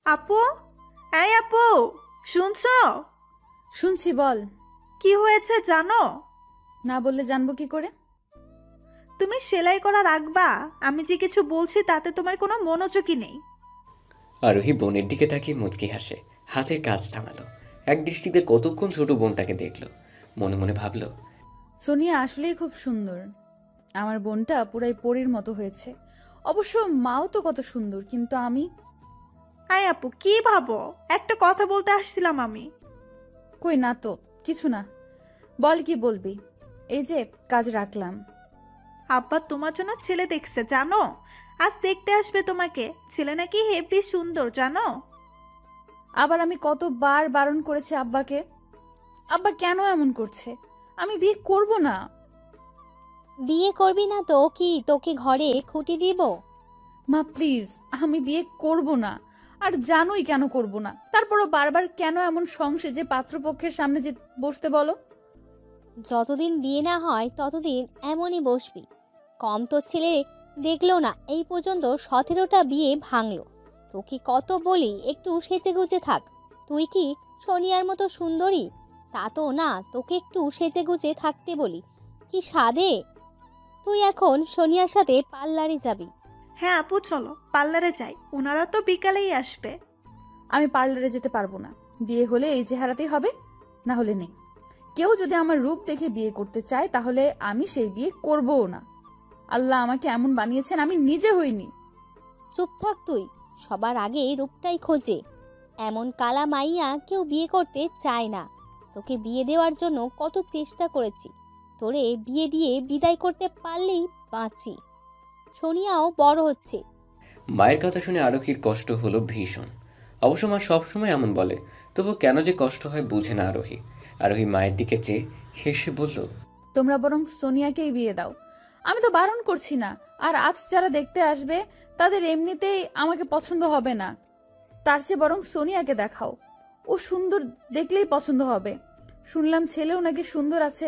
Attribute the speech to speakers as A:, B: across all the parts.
A: আপু, এই আপু, শুনছো?
B: শুনছি, বল।
A: কি হয়েছে জানো?
B: না বললে জানবো কি করে?
A: তুমি সেলাই করা রাখবা? আমি যে কিছু বলছি তাতে তোমার কোনো মনোযোগই নেই।
C: আরোহী বোনের দিকে তাকিয়ে মুচকি হাসে, হাতের কাজ থামালো। এক দৃষ্টিতে কতক্ষণ ছোট বোনটাকে দেখলো, মনে মনে ভাবলো,
B: সোনিয়া আসলেই খুব সুন্দর। আমার বোনটা পুরাই পরীর মতো হয়েছে। অবশ্য মাও তো কত সুন্দর, কিন্তু আমি।
A: আই আপু, কি ভাবো? একটা কথা বলতে আসছিলাম আমি।
B: কই না তো, কিছু না। বল, কি বলবি? এই যে কাজ রাখলাম।
A: আব্বা তোমার জন্য ছেলে দেখছে জানো? আজ দেখতে আসবে তোমাকে। ছেলে নাকি হেবি সুন্দর জানো?
B: আবার আমি কতবার বারণ করেছি আব্বাকে। আব্বা কেন এমন করছে? আমি বিয়ে করব না।
D: বিয়ে করবি না তো কি তোকে ঘরে খুঁটি দিব?
B: মা প্লিজ, আমি বিয়ে করব না। আর জানোই কেন করব না। তারপরও বারবার কেন এমন সংসেজে পাত্রপক্ষের সামনে যে বসতে বলো?
D: যতদিন বিয়ে না হয় ততদিন এমনই বসবি। কম তো ছেলে দেখলো না এই পর্যন্ত 17টা বিয়ে ভাঙলো। তোকে কত বলি একটু সেজেগুজে থাক। তুই কি সোনিয়ার মতো সুন্দরী? তা তো না, তোকে একটু সেজেগুজে থাকতে বলি। কি সাধে! তুই এখন সোনিয়ার সাথে পার্লারে যাবি।
A: হ্যাঁ আপু, চলো পার্লারে যাই। ওনারা তো বিকালেই আসবে।
B: আমি পার্লারে যেতে পারবো না। বিয়ে হলে এই চেহারাতেই হবে, না হলে নেই। কেউ যদি আমার রূপ দেখে বিয়ে করতে চায় তাহলে আমি সেই বিয়ে করবও না। আল্লাহ আমাকে এমন বানিয়েছেন, আমি নিজে হইনি।
D: চুপ থাক তুই। সবার আগে রূপটাই খোঁজে। এমন কালা মাইয়া কেউ বিয়ে করতে চায় না। তোকে বিয়ে দেওয়ার জন্য কত চেষ্টা করেছি। তোরে বিয়ে দিয়ে বিদায় করতে পারলেই বাঁচি। সোনিয়াও বড় হচ্ছে।
C: মায়ের কথা শুনে আরোহীর কষ্ট হলো ভীষণ। অবশ্য মা সবসময় এমন বলে, তবু কেন যে কষ্ট হয় বুঝে না আরোহী। আরোহী মায়ের দিকে চেয়ে হেসে বলল,
B: তোমরা বরং সোনিয়াকেই বিয়ে দাও। আমি তো বারণ করছি না। আর আজ যারা দেখতে আসবে তাদের এমনিতেই আমাকে পছন্দ হবে না। তার চেয়ে বরং সোনিয়াকে দেখাও। ও সুন্দর, দেখলেই পছন্দ হবে। শুনলাম ছেলেও নাকি সুন্দর আছে।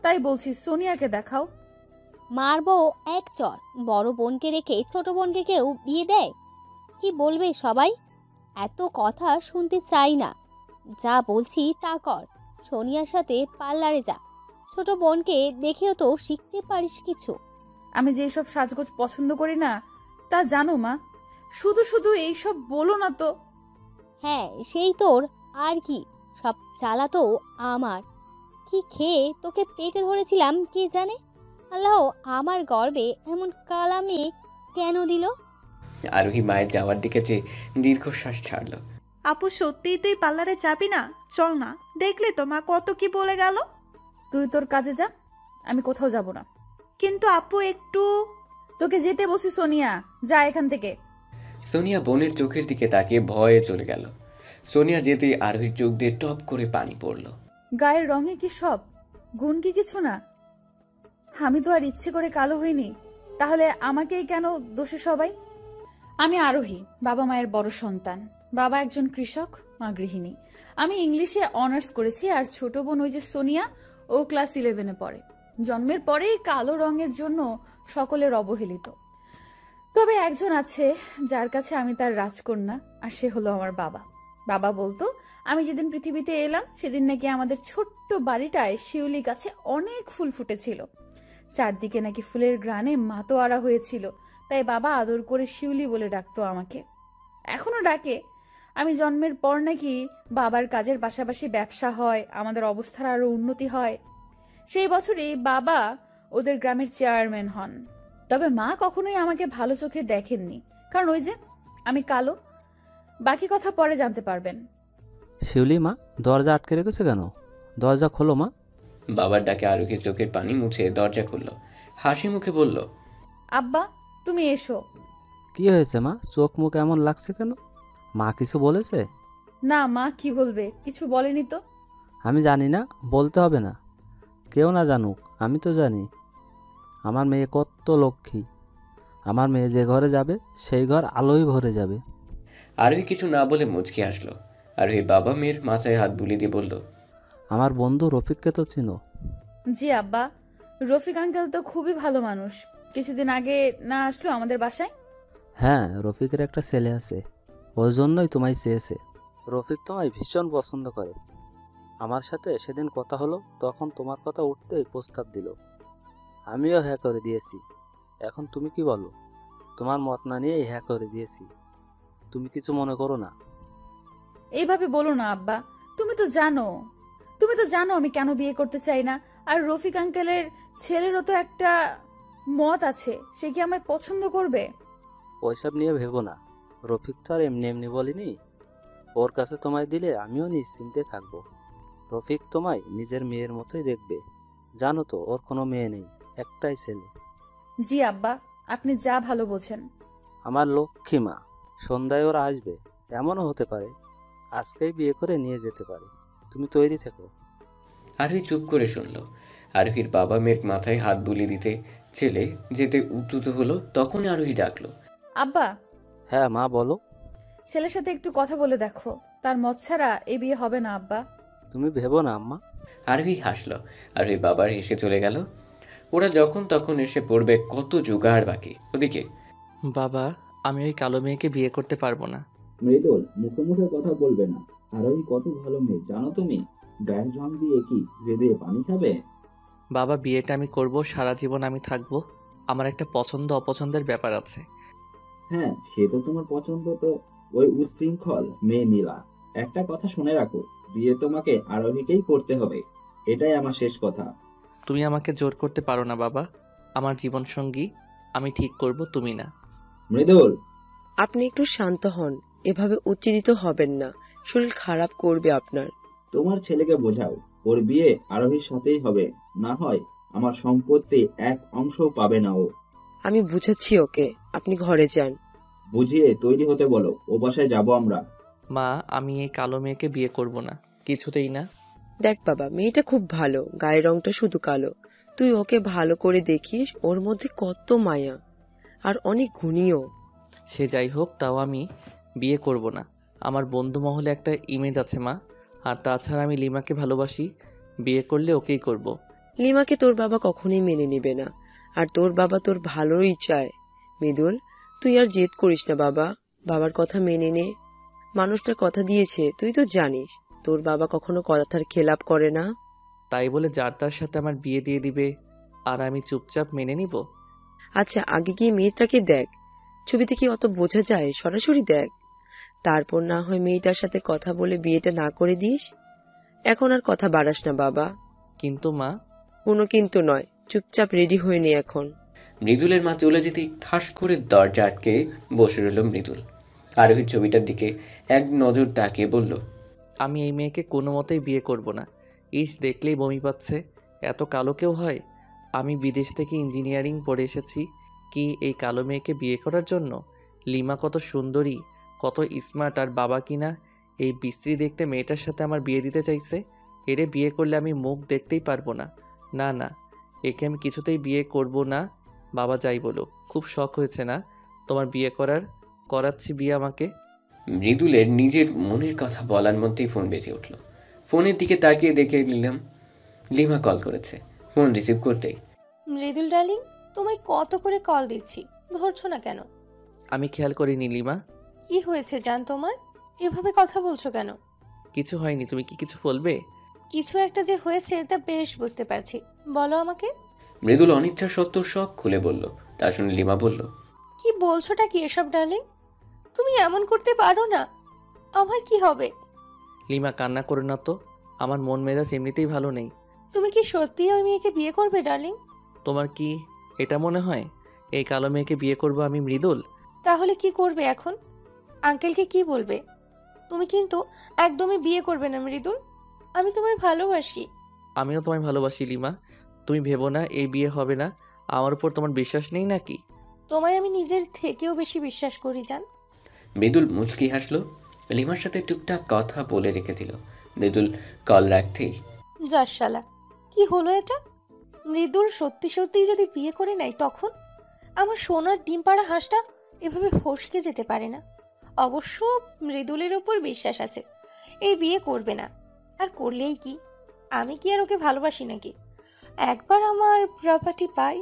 B: তাই বলছি সোনিয়াকে দেখাও।
D: মারবো এক চর। বড় বোনকে রেখে ছোট বোনকে কেউ বিয়ে দেয়? কি বলবে সবাই? এত কথা শুনতে চাই না। যা বলছি তা কর। সোনিয়ার সাথে পার্লারে যা। ছোট বোনকে দেখেও তো শিখতে পারিস কিছু।
B: আমি যে এইসব সাজগোজ পছন্দ করি না তা জানো মা। শুধু শুধু এইসব বলো না তো।
D: হ্যাঁ, সেই তোর। আর কি, সব জ্বালা তো আমার। কি খেয়ে তোকে পেটে ধরেছিলাম কে জানে। আল্লাহ আমার গর্বে এমন কালা মেয়ে কেন দিল?
C: আরোহী মায়ের যাওয়ার দিকে চেয়ে দীর্ঘশ্বাস ছাড়ল।
A: আপু, সত্যিই তুই পার্লারে যাবি না? চল না। দেখলি তো মা কত কি বলে গেল।
B: তুই তোর কাজে যা, আমি কোথাও যাব না।
A: কিন্তু আপু একটু।
B: তোকে যেতে বসি সোনিয়া, যা এখান থেকে।
C: সোনিয়া বোনের চোখের দিকে তাকিয়ে ভয়ে চলে গেল। সোনিয়া যেতেই আরোহীর চোখ দিয়ে টপ করে পানি পড়ল।
B: গায়ের রঙে কি সব, গুণ কি কিছু না? আমি তো আর ইচ্ছে করে কালো হইনি। তাহলে আমাকেই কেন দোষে সবাই? আমি আরোহী, বাবা মায়ের বড় সন্তান। বাবা একজন কৃষক, মা গৃহিণী। আমি ইংলিশে অনার্স করেছি। আর ছোট বোন ওই যে সোনিয়া, ও ক্লাস 11-এ পড়ে। জন্মের পরেই কালো রঙের জন্য সকলের অবহেলিত। তবে একজন আছে যার কাছে আমি তার রাজকন্যা, আর সে হলো আমার বাবা। বাবা বলতো আমি যেদিন পৃথিবীতে এলাম সেদিন নাকি আমাদের ছোট্ট বাড়িটায় শিউলি গাছে অনেক ফুল ফুটেছিল। চারদিকে নাকি ফুলের গ্রানে মাতোয়ারা হয়েছিল। তাই বাবা আদর করে শিউলি বলে ডাকতো আমাকে, এখনো ডাকে। আমি জন্মের পর নাকি বাবার কাজের পাশাপাশি ব্যবসা হয়, আমাদের অবস্থার আরো উন্নতি হয়। সেই বছরই বাবা ওদের গ্রামের চেয়ারম্যান হন। তবে মা কখনোই আমাকে ভালো চোখে দেখেননি, কারণ ওই যে আমি কালো। বাকি কথা পরে জানতে পারবেন।
E: শিউলি মা, দরজা আটকে রেখেছে কেন? দরজা খোলো মা।
C: বাবার ডাকে আরোহীর চোখের পানি মুছে দরজা খুলল, হাসি মুখে বলল,
B: আব্বা, তুমি এসো।
E: কি হয়েছে মা, চোখ মুখ এমন লাগছে কেন? মা কিছু বলেছে?
B: না, মা কি বলবে, কিছু বলেনি তো।
E: আমি জানি না, বলতে হবে না। কেউ না জানুক, আমি তো জানি। আমার মেয়ে কত লক্ষ্মী। আমার মেয়ে যে ঘরে যাবে সেই ঘর আলোয় ভরে যাবে।
C: আরোহী কিছু না বলে মুচকি আসলো। আরোহীর বাবা মেয়ের মাথায় হাত বুলিয়ে দিয়ে বলল,
E: আমার বন্ধু রফিককে তো চিনো?
B: জি আব্বা, রফিক আঙ্কেল তো খুবই ভালো মানুষ। কিছুদিন আগে না আসলো আমাদের বাসায়?
E: হ্যাঁ, রফিকের একটা ছেলে আছে। ওই জন্যই তোমায় চেয়েছে। রফিক তোমায় ভীষণ পছন্দ করে। আমার সাথে সেদিন কথা হলো, তখন তোমার কথা উঠতেই প্রস্তাব দিল। আমিও হ্যাঁ করে দিয়েছি। এখন তুমি কি বলো? তোমার মত না নিয়েই হ্যাঁ করে দিয়েছি। তুমি কিছু মনে করো না।
B: এইভাবে বলো না আব্বা। তুমি তো জানো আমি কেন বিয়ে করতে চাই না। আর রফিক আঙ্কেলের ছেলেরও তো একটা মত আছে, সে কি আমায় পছন্দ করবে?
E: ওইসব নিয়ে ভেবো না। রফিক তো আর এমনি এমনি বলিনি। ওর কাছে তোমায় দিলে আমিও নিশ্চিন্তে থাকবো। রফিক তোমায় নিজের মেয়ের মতোই দেখবে। জানো তো ওর কোনো মেয়ে নেই, একটাই ছেলে।
B: জি আব্বা, আপনি যা ভালো বোঝেন।
E: আমার লক্ষ্মী মা। সন্ধ্যায় ওরা আসবে। এমনও হতে পারে আজকেই বিয়ে করে নিয়ে যেতে পারে। তুমি তৈরি থেকো।
C: আরোহী চুপ করে শুনল। আরোহীর বাবা মেয়ের মাথায় হাত বুলিয়ে দিতে ছেলে যেতে উদ্যত হলো, তখনই আরোহী ডাকলো,
B: আব্বা,
E: হ্যাঁ মা বলো।
B: ছেলের সাথে একটু কথা বলে দেখো, তার মত ছাড়া এই বিয়ে হবে না আব্বা।
E: তুমি ভেবো না আম্মা।
C: আরোহী হাসলো। আরোহীর বাবার হেসে চলে গেল। ওরা যখন তখন এসে পড়বে, কত জোগাড় বাকি। ওদিকে
F: বাবা, আমি ওই কালো মেয়েকে বিয়ে করতে পারবো না।
G: মৃদুল, মুখে মুখে কথা বলবে না। আরোহী কত ভালো মেয়ে জানো তুমি? গায়ের রং দিয়ে কি ধুয়ে দিয়ে পানি খাবে?
F: বাবা, বিয়েটা আমি করব, সারা জীবন আমি থাকবো। আমার একটা পছন্দ অপছন্দের ব্যাপার আছে।
G: হ্যাঁ, সে তো তোমার পছন্দ। তো ওই উচ্ছৃঙ্খল মেয়ে নীলা, একটা কথা শুনে রাখো, বিয়ে তোমাকে আরোহীকেই করতে হবে। এটাই আমার শেষ কথা।
F: তুমি আমাকে জোর করতে পারো না বাবা। আমার জীবন সঙ্গী আমি ঠিক করব, তুমি না।
G: মৃদুল,
H: আপনি একটু শান্ত হন। এভাবে উত্তেজিত হবেন না, শরীর খারাপ করবে আপনার।
G: তোমার ছেলেকে বোঝাও, ওর বিয়ে আরোহীর সাথেই হবে। না হয় আমার সম্পত্তি এক অংশও পাবে না ও।
H: আমি বুঝাচ্ছি ওকে, আপনি ঘরে যান।
G: বুঝিয়ে তৈরি হতে বলো, ও বাসায় যাবো আমরা।
F: মা, আমি এই কালো মেয়েকে বিয়ে করব না, কিছুতেই না।
H: দেখ বাবা, মেয়েটা খুব ভালো, গায়ের রংটা শুধু কালো। তুই ওকে ভালো করে দেখিস, ওর মধ্যে কত মায়া, আর অনেক গুণীও।
F: সে যাই হোক, তাও আমি বিয়ে করব না। আমার বন্ধু মহলে একটা ইমেজ আছে মা। আর তাছাড়া আমি লিমাকে ভালোবাসি। বিয়ে করলে ওকেই করব।
H: লিমাকে তোর বাবা কখনোই মেনে নেবে না, আর তোর বাবা তোর ভালোই চায়। মৃদুল, তুই আর জেদ করিস না বাবা, বাবার কথা মেনে নে। মানুষটা কথা দিয়েছে, তুই তো জানিস তোর বাবা কখনো কথার খেলাপ করে না।
F: তাই বলে যার তার সাথে আমার বিয়ে দিয়ে দিবে আর আমি চুপচাপ মেনে নিব?
H: আচ্ছা, আগে গিয়ে মেয়েটাকে দেখ। ছবিতে কি অত বোঝা যায়? সরাসরি দেখ, তারপর না হয় মেয়েটার সাথে কথা বলে বিয়েটা না করে দিস। এখন আর কথা বাড়াস না বাবা।
F: কিন্তু মা।
H: কোনো কিন্তু নয়, চুপচাপ রেডি হয়ে নে এখন।
C: মৃদুলের মা চলে যেতেই ঠাস করে দরজা আটকে বসে রইল মৃদুল। আরোহীর ছবিটার দিকে এক নজর তাকিয়ে বলল,
F: আমি এই মেয়েকে কোনো মতেই বিয়ে করব না। ইস, দেখলেই বমি পাচ্ছে। এত কালো কেউ হয়? আমি বিদেশ থেকে ইঞ্জিনিয়ারিং পড়ে এসেছি কি এই কালো মেয়েকে বিয়ে করার জন্য? লিমা কত সুন্দরী, কত স্মার্ট, আর বাবা কিনা এই বিশ্রী দেখতে মেয়েটার সাথে আমার বিয়ে দিতে চাইছে। এরে বিয়ে করলে আমি মুখ দেখতেই পারবো না। না না, একে আমি কিছুতেই বিয়ে করব না। বাবা যাই বলো, খুব শখ হয়েছে না তোমার বিয়ে করাচ্ছি বিয়ে আমাকে।
C: মৃদুলের নিজের মনের কথা বলার মধ্যেই ফোন বেজে উঠল। ফোনের দিকে তাকিয়ে দেখে নিলাম লিমা কল করেছে। ফোন রিসিভ করতেই,
I: মৃদুল ডার্লিং, তোমায় কত করে কল দিচ্ছি, ধরছো না কেন?
F: আমি খেয়াল করিনি লিমা।
I: কি হয়েছে জান তোমার? এভাবে কথা বলছো কেন?
F: কিছু হয়নি, তুমি কি কিছু বলবে?
I: কিছু একটা যে হয়েছে তা বেশ বুঝতে পারছি, বলো আমাকে।
C: মৃদুল অনিচ্ছা সত্ত্বেও সব খুলে বলল। তা শুনে লিমা বলল,
I: কি বলছোটা কি এসব ডার্লিং? তুমি এমন করতে পারো না। আমার কি হবে?
F: লিমা, কান্না করো না তো। আমার মন মেজাজ এমনিতেই ভালো নেই।
I: তুমি কি সত্যিই ওই মেয়েকে বিয়ে করবে ডার্লিং?
F: তোমার কি এটা মনে হয় এই কালো মেয়েকে বিয়ে করব আমি মৃদুল?
I: তাহলে কি করবে এখন? আঙ্কেলকে কি বলবে? তুমি কিন্তু একদমই বিয়ে করবে না মৃদুল। আমি তোমায় ভালোবাসি।
F: আমিও তোমায় ভালোবাসি লিমা। তুমি ভেবো না এই বিয়ে হবে না। আমার উপর তোমার বিশ্বাস নেই নাকি?
I: তোমায় আমি নিজের থেকেও বেশি বিশ্বাস করি জান।
C: মৃদুল মুচকি হাসলো। লিমার সাথে টুকটাক কথা বলে রেখে দিল। মৃদুল কল রাখতেই,
I: যার শালা, কি হলো এটা? মৃদুল সত্যি সত্যিই যদি বিয়ে করে নেয়, তখন আমার সোনার ডিম পাড়া হাঁসটা এভাবে ফসকে যেতে পারে না। অবশ্য মৃদুলের ওপর বিশ্বাস আছে, এই বিয়ে করবে না। আর করলেই কি, আমি কি আর ওকে ভালোবাসি নাকি? একবার আমার প্রপার্টি পাই,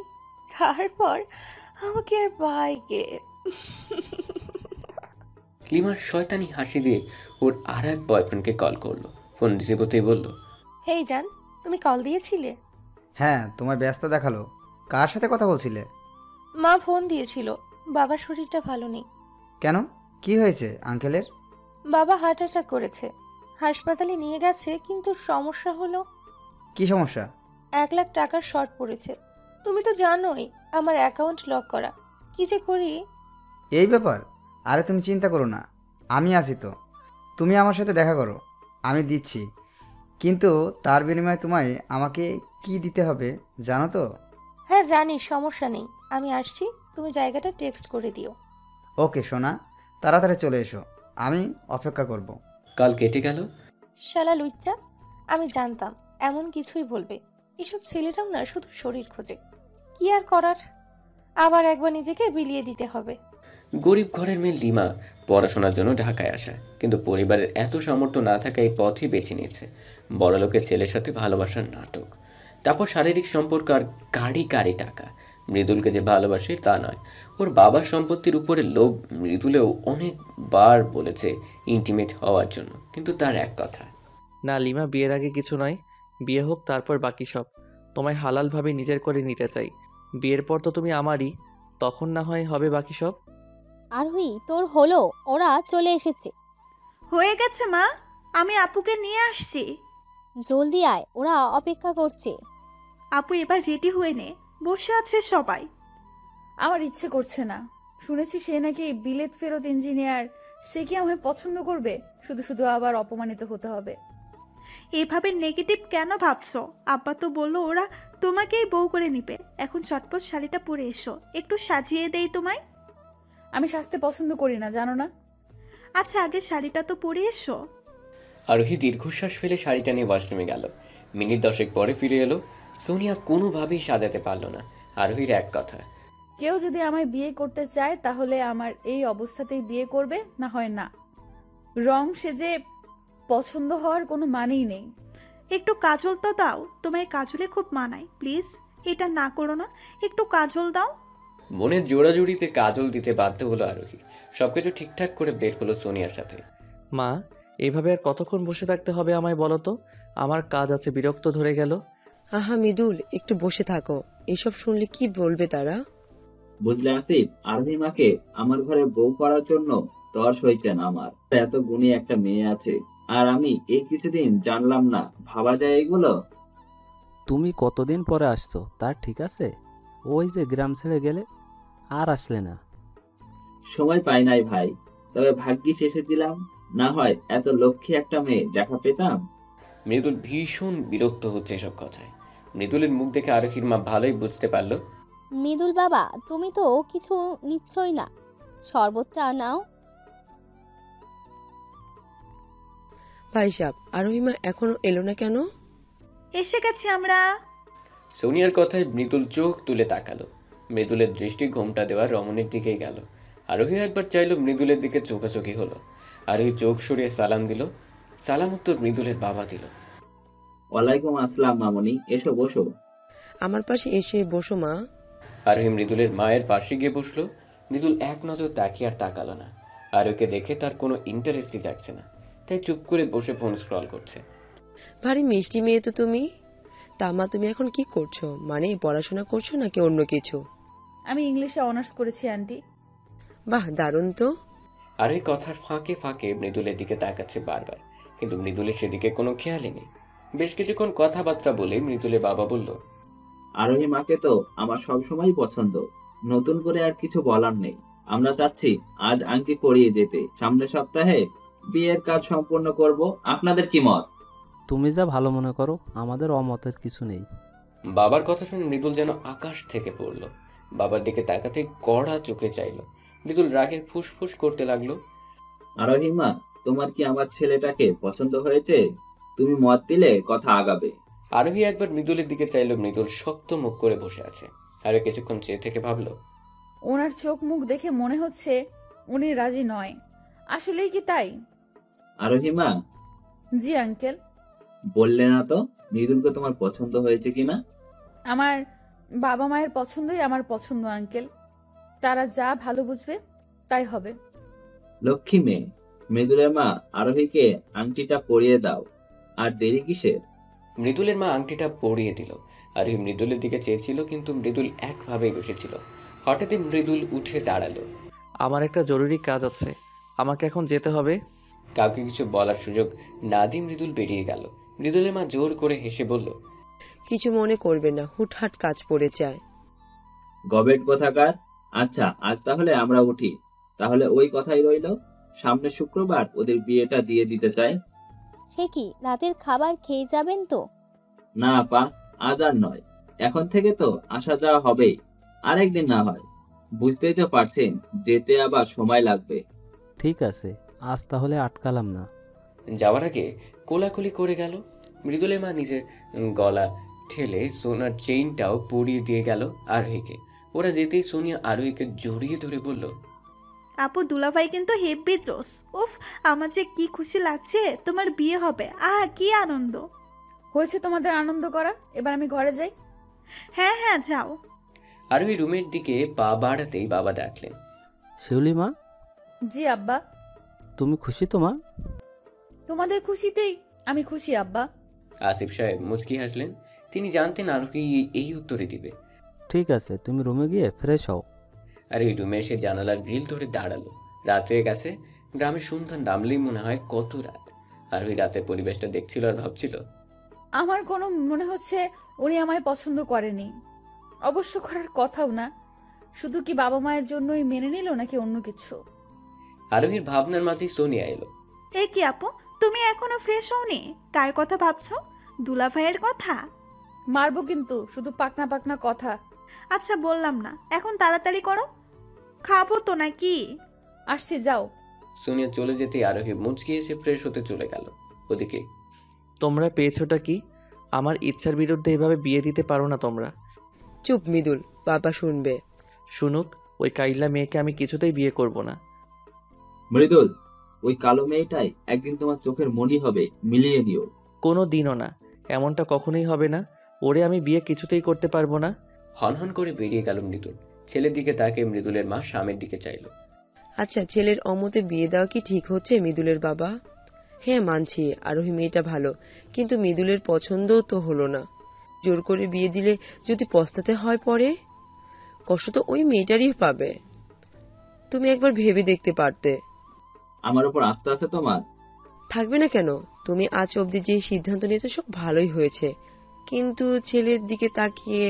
I: তারপর আমাকে আর পাই কে?
C: লিমা শয়তানি হাসি দিয়ে ওর আর এক বয়ফ্রেন্ডকে কল করলো। ফোন রিসিভ হতেই বলল,
I: হেই জান, তুমি কল দিয়েছিলে?
J: হ্যাঁ, তোমায় ব্যস্ত দেখালো। কার সাথে কথা বলছিলে?
I: মা ফোন দিয়েছিল, বাবার শরীরটা ভালো নেই।
J: কেন, কি হয়েছে আঙ্কেলের?
I: বাবা হার্ট অ্যাটাক করেছে, হাসপাতালে নিয়ে গেছে, কিন্তু সমস্যা হলো
J: কি সমস্যা?
I: 1 লাখ টাকার শর্ট পড়েছে। তুমি তো জানোই আমার অ্যাকাউন্ট লক করা, কি যে করি।
J: এই ব্যাপার? আরে তুমি চিন্তা করো না, আমি আছি তো। তুমি আমার সাথে দেখা করো, আমি দিচ্ছি। কিন্তু তার বিনিময়ে তোমায় আমাকে কি দিতে হবে জানো তো?
I: হ্যাঁ জানি, সমস্যা নেই, আমি আসছি, তুমি জায়গাটা টেক্সট করে দিও।
J: ওকে সোনা, তাড়াতাড়ি চলে এসো, আমি অপেক্ষা করব।
C: কাল কেটে গেল।
I: শালা লুচ্চা, আমি জানতাম এমন কিছুই বলবে। এসব ছেলেরাও না শুধু শরীর খোঁজে, কি আর করার, আবার একবার নিজেকে বিলিয়ে দিতে হবে।
C: গরিব ঘরের মেয়ে লিমা পড়াশোনার জন্য ঢাকায় আসা, কিন্তু পরিবারের এত সামর্থ্য না থাকায় এই পথই বেছে নিয়েছে। বড়লোকের ছেলের সাথে ভালোবাসার নাটক, তারপর শারীরিক সম্পর্ক আর গাড়ি গাড়ি টাকা। মৃদুলকে যে ভালোবাসে তা নয়, ওর বাবার সম্পত্তির উপরে লোভ। মৃদুলেও অনেকবার বলেছে ইন্টিমেট হওয়ার জন্য, কিন্তু তার এক কথা,
F: না লিমা, বিয়ের আগে কিছু নয়, বিয়ে হোক তারপর বাকি সব। তোমায় হালালভাবে নিজের করে নিতে চাই। বিয়ের পর তো তুমি আমারই, তখন না হয় হবে বাকি সব।
D: আরোহী, তোর হলো, ওরা চলে এসেছে।
A: হয়ে গেছে মা, আমি আপুকে নিয়ে আসছি।
D: জলদি আয়, ওরা অপেক্ষা করছে।
A: আপু এবার রেডি হয়ে নে, বসে আছে সবাই।
B: আমার ইচ্ছে করছে না। শুনেছি সে নাকি বিলেত ফেরত ইঞ্জিনিয়ার। সে কি আমায় পছন্দ করবে? শুধু শুধু আবার অপমানিত হতে হবে।
A: এভাবে নেগেটিভ কেন ভাবছো? আব্বা তো বললো ওরা তোমাকেই বউ করে নিবে। এখন চটপট শাড়িটা পরে এসো, একটু সাজিয়ে দেই তোমায়।
B: আমি সাজতে পছন্দ করি না, জানো না?
A: আচ্ছা আগে শাড়িটা তো পরে এসো।
C: আরোহী দীর্ঘশ্বাস ফেলে শাড়িটা নিয়ে ওয়াশরুমে গেল। মিনিট 10 পরে ফিরে এলো। সোনিয়া কোনোভাবেই সাজাতে পারল না। আরোহীর এক কথা,
B: কেউ যদি আমায় বিয়ে করতে চায় তাহলে আমার এই অবস্থাতেই বিয়ে করবে, না হয় না। রং সেজে পছন্দ হওয়ার কোনো মানেই নেই।
A: একটু কাজল তো দাও, তোমায় কাজলে খুব মানায়। প্লিজ এটা না করো না, একটু কাজল দাও।
C: মনের জোড়াজুড়িতে কাজল দিতে বাধ্য হলো আরোহী। সবকিছু ঠিকঠাক করে বের হলো সোনিয়ার সাথে।
F: মা, এইভাবে আর কতক্ষণ বসে থাকতে হবে আমায় বলো তো? আমার কাজ আছে, বিরক্ত ধরে গেল।
H: আহা মৃদুল, একটু বসে থাকো, এসব শুনলে কি বলবে তারা?
G: বুঝলে আসিফ, আরোহী মাকে আমার ঘরে বউ করার জন্য তর সইছেন আমার। এত গুণী একটা মেয়ে আছে, আর আমি এই কিছুদিন জানলাম না। ভাবা যায় এগুলো?
E: তুমি কতদিন পরে আসছো তার ঠিক আছে? ওই যে গ্রাম ছেড়ে গেলে আর আসলে না।
G: সময় পাই নাই ভাই, তবে ভাগ্যিস এসেছিলাম, না হয় এত লক্ষ্মী একটা মেয়ে দেখা পেতাম।
C: মৃদুল ভীষণ বিরক্ত হচ্ছে এসব কথায়। মৃদুলের মুখ দেখে আরোহীর মা ভালোই বুঝতে পারলো।
D: মৃদুল বাবা, তুমি তো কিছু নিচ্ছই না, শরবতটা নাও।
H: ভাই সাহেব, আরোহিমা এখনো এলো না কেন?
A: এসে গেছি আমরা।
C: সোনিয়ার কথায় মৃদুল চোখ তুলে তাকালো। মৃদুলের দৃষ্টি ঘোমটা দেওয়া রমণীর দিকেই গেল। আরোহী একবার চাইলো মৃদুলের দিকে, চোখাচোখি হলো। আরোহী চোখ সরিয়ে সালাম দিল। সালাম উত্তর মৃদুলের বাবা দিল।
G: ওয়ালাইকুম আসসালাম মামনি, এসো বসো।
H: আমার পাশে এসে বসো মা।
C: আরোহী মৃদুলের মায়ের পাশে গিয়ে বসলো। মৃদুল এক নজর তাকিয়ে আর তাকালো না। আরোহীকে দেখে তার কোনো ইন্টারেস্টই যাচ্ছে না, তাই চুপ করে বসে ফোন স্ক্রল করছে।
H: ভারী মিষ্টি মেয়ে তো তুমি। তা মা, তুমি এখন কি করছো? মানে পড়াশোনা করছো নাকি অন্য কিছু?
B: আমি ইংলিশে অনার্স করেছি আন্টি।
H: বাহ, দারুণ তো।
C: আরোহী কথার ফাঁকে ফাঁকে মৃদুলের দিকে তাকাচ্ছে বারবার, কিন্তু মৃদুলের সেদিকে কোনো খেয়ালই নেই। বেশ কিছুক্ষণ কথাবার্তা বলে মৃদুলের বাবা বলল,
G: আরোহী মাকে তো আমার সবসময় পছন্দ, নতুন করে আর কিছু বলার নেই। আমরা চাচ্ছি আজ আংটি পরিয়ে যেতে, সামনের সপ্তাহে বিয়ের কাজ সম্পন্ন করব। আপনাদের কি মত?
E: তুমি যা ভালো মনে করো, আমাদের অমতের কিছু নেই।
C: বাবার কথা শুনে মৃদুল যেন আকাশ থেকে পড়ল। বাবার দিকে তাকাতে কড়া চোখে চাইল। মৃদুল রাগে ফুসফুস করতে লাগলো,
G: আরোহী মা, তোমার কি আমার ছেলেটাকে পছন্দ হয়েছে? তুমি মত দিলে কথা আগাবে।
C: আরোহী একবার মৃদুলের দিকে চাইল। মৃদুল শক্ত মুখ করে বসে আছে। আরো কিছুক্ষণ চেয়ে থেকে ভাবলো,
B: ওনার চোখ মুখ দেখে মনে হচ্ছে উনি রাজি নয়। আসলেই কি তাই?
G: আরোহী মা,
B: জি আঙ্কেল।
G: বললে না তো মৃদুলকে তোমার পছন্দ হয়েছে কিনা?
B: আমার বাবা মায়ের পছন্দই আমার পছন্দ আঙ্কেল। তারা যা ভালো বুঝবে তাই হবে।
G: লক্ষ্মী মেয়ে। মৃদুলের মা আরোহীকে আংটিটা পরিয়ে দাও। আর দেরি কিসের?
C: মৃদুলের মা আংটিটা পরিয়ে দিল। আরোহী মৃদুলের দিকে চেয়েছিল, কিন্তু মৃদুল একভাবেই বসেছিল। হঠাৎই মৃদুল উঠে দাঁড়ালো।
F: আমার একটা জরুরি কাজ আছে, আমাকে এখন যেতে হবে।
C: কাউকে কিছু বলার সুযোগ না দিয়ে মৃদুল বেরিয়ে গেল। মৃদুলের মা জোর করে হেসে বলল,
H: কিছু মনে করবে না, হুটহাট কাজ পড়ে যায়।
G: গবেট কোথাকার। আচ্ছা, আজ তাহলে আমরা উঠি। তাহলে ওই কথাই রইল, সামনে শুক্রবার ওদের বিয়েটা দিয়ে দিতে চাই।
D: সে কি রাতের খাবার খেয়ে যাবেন তো?
G: না আপা, আজ আর নয়। এখন থেকে তো আসা যাওয়া হবেই। আরেকদিন না হয়। বুঝতেই তো পারছেন, যেতে আবার সময় লাগবে।
E: ঠিক আছে, আজ তাহলে আটকালাম না।
C: যাওয়ার আগে কোলাকুলি করে গেল। মৃদুলের মা নিজের গলা ঠেলে সোনার চেইনটাও পরিয়ে দিয়ে গেল আরোহীকে। ওরা যেতেই সোনিয়া আরোহীকে জড়িয়ে ধরে বলল,
A: আপু দুলাভাই কিন্তু হেব্বি জোস। উফ, আমার যে কি খুশি লাগছে, তোমার বিয়ে হবে। কি আনন্দ।
B: হয়েছে তোমাদের আনন্দ করা, এবার আমি ঘরে যাই।
A: হ্যাঁ হ্যাঁ, যাও।
C: আরোহী রুমের দিকে পা বাড়াতেই বাবা ডাকলেন,
E: শিউলি মা,
B: জি আব্বা।
E: তুমি খুশি তো মা?
B: তোমাদের খুশিতেই আমি খুশি আব্বা।
C: আসিফ সাহেব মুচকি হাসলেন। তিনি জানতেন আরোহী এই উত্তরে দিবে।
E: ঠিক আছে, তুমি রুমে গিয়ে ফ্রেশ হও।
C: আর এই রুমে এসে জানালার গ্রিল ধরে দাঁড়ালো। রাত হয়ে গেছে। গ্রামের সন্ধ্যা নামলেই মনে হয় কত রাত। আর ওই রাতের পরিবেশটা দেখছিল আর ভাবছিল,
B: আমার কোনো মনে হচ্ছে উনি আমায় পছন্দ করেনি। অবশ্য করার কথাও না। শুধু কি বাবা মায়ের জন্যই মেনে নিল নাকি অন্য কিছু?
C: আরোহীর ভাবনার মাঝেই সোনিয়া এলো।
A: এ কি আপু, তুমি এখনো ফ্রেশ হওনি? কার কথা ভাবছো? দুলাভাইয়ের কথা?
B: মারবো কিন্তু, শুধু পাকনা পাকনা কথা।
A: আচ্ছা বললাম না, এখন তাড়াতাড়ি করো। খাবো তো নাকি?
B: আসছি, যাও।
C: সোনিয়া চলে যেতে আরোহী মুচকি এসে ফ্রেশ হতে চলে গেল। ওদিকে,
F: তোমরা পেয়েছোটা কি? আমার ইচ্ছার বিরুদ্ধে এভাবে বিয়ে দিতে পারো না তোমরা।
H: চুপ মৃদুল, বাবা শুনবে।
F: শুনুক, ওই কাইলা মেয়েকে আমি কিছুতেই বিয়ে করব না।
G: মৃদুল, ওই কালো মেয়েটাই একদিন তোমার চোখের মনি হবে, মিলিয়ে নিও।
F: কোনো দিনও না, এমনটা কখনোই হবে না। ওরে আমি বিয়ে কিছুতেই করতে পারবো না।
C: হনহন করে বেরিয়ে গেল মৃদুল। ছেলের দিকে তাকে মৃদুলের মা স্বামীর দিকে চাইল।
H: আচ্ছা, ছেলের অমতে বিয়ে দেওয়া কি ঠিক হচ্ছে মৃদুলের বাবা? হ্যাঁ মানছি, আরোহী মেয়েটা ভালো, কিন্তু মৃদুলের পছন্দও তো হলো না। জোর করে বিয়ে দিলে যদি পস্তাতে হয় পরে, কষ্ট তো ওই মেয়েটারই পাবে। তুমি একবার ভেবে দেখতে পারতে।
G: আমার উপর আস্থা আছে তোমার?
H: থাকবে না কেন? তুমি আজ অবধি যে সিদ্ধান্ত নিয়েছো সব ভালোই হয়েছে, কিন্তু ছেলের দিকে তাকিয়ে।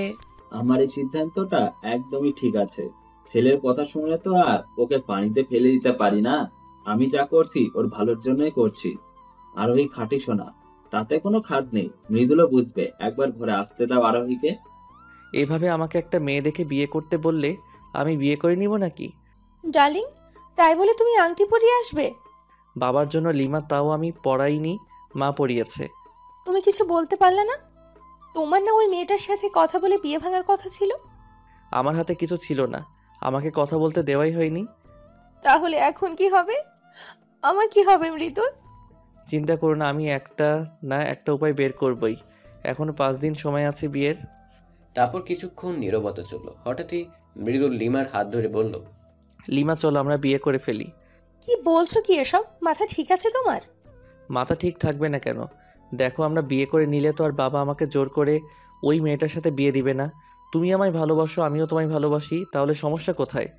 G: আমার এই সিদ্ধান্তটা একদমই ঠিক আছে। ছেলের কথা শুনে তো আর ওকে পানিতে ফেলে দিতে পারি না। আমি যা করছি ওর ভালোর জন্যই করছি। আরোহী খাঁটি সোনা, তাতে কোনো খাদ নেই। মৃদুলও বুঝবে। একবার ঘরে আসতে দাও আরোহীকে।
F: এভাবে আমাকে একটা মেয়ে দেখে বিয়ে করতে বললে আমি বিয়ে করে নিব নাকি?
I: ডার্লিং, তাই বলে তুমি আংটি পরিয়ে আসবে?
F: বাবার জন্য লিমা, তাও আমি পড়াইনি, মা পড়িয়েছে।
I: তুমি কিছু বলতে পারলে না? তোমার না ওই মেয়েটার সাথে কথা বলে বিয়ে ভাঙার কথা ছিল?
F: আমার হাতে কিছু ছিল না, আমাকে কথা বলতে দেওয়াই হয়নি।
I: তাহলে এখন কি হবে? আমার কি হবে মৃদুল?
F: চিন্তা করো না, আমি একটা না একটা উপায় বের করবই। এখনো 5 দিন সময় আছে বিয়ের।
C: তারপর কিছুক্ষণ নীরবতা চলল। হঠাৎই মৃদুল লিমার হাত ধরে বলল,
F: লিমা চলো আমরা বিয়ে করে ফেলি।
I: কি বলছো কি এসব? মাথা ঠিক আছে তোমার?
F: মাথা ঠিক থাকবে না কেন? দেখো, আমরা বিয়ে করে নিলে তো আর বাবা আমাকে জোর করে ওই মেয়েটার সাথে বিয়ে দিবে না। তুমি আমায় ভালোবাসো, আমিও তোমায় ভালোবাসি, তাহলে সমস্যা কোথায়?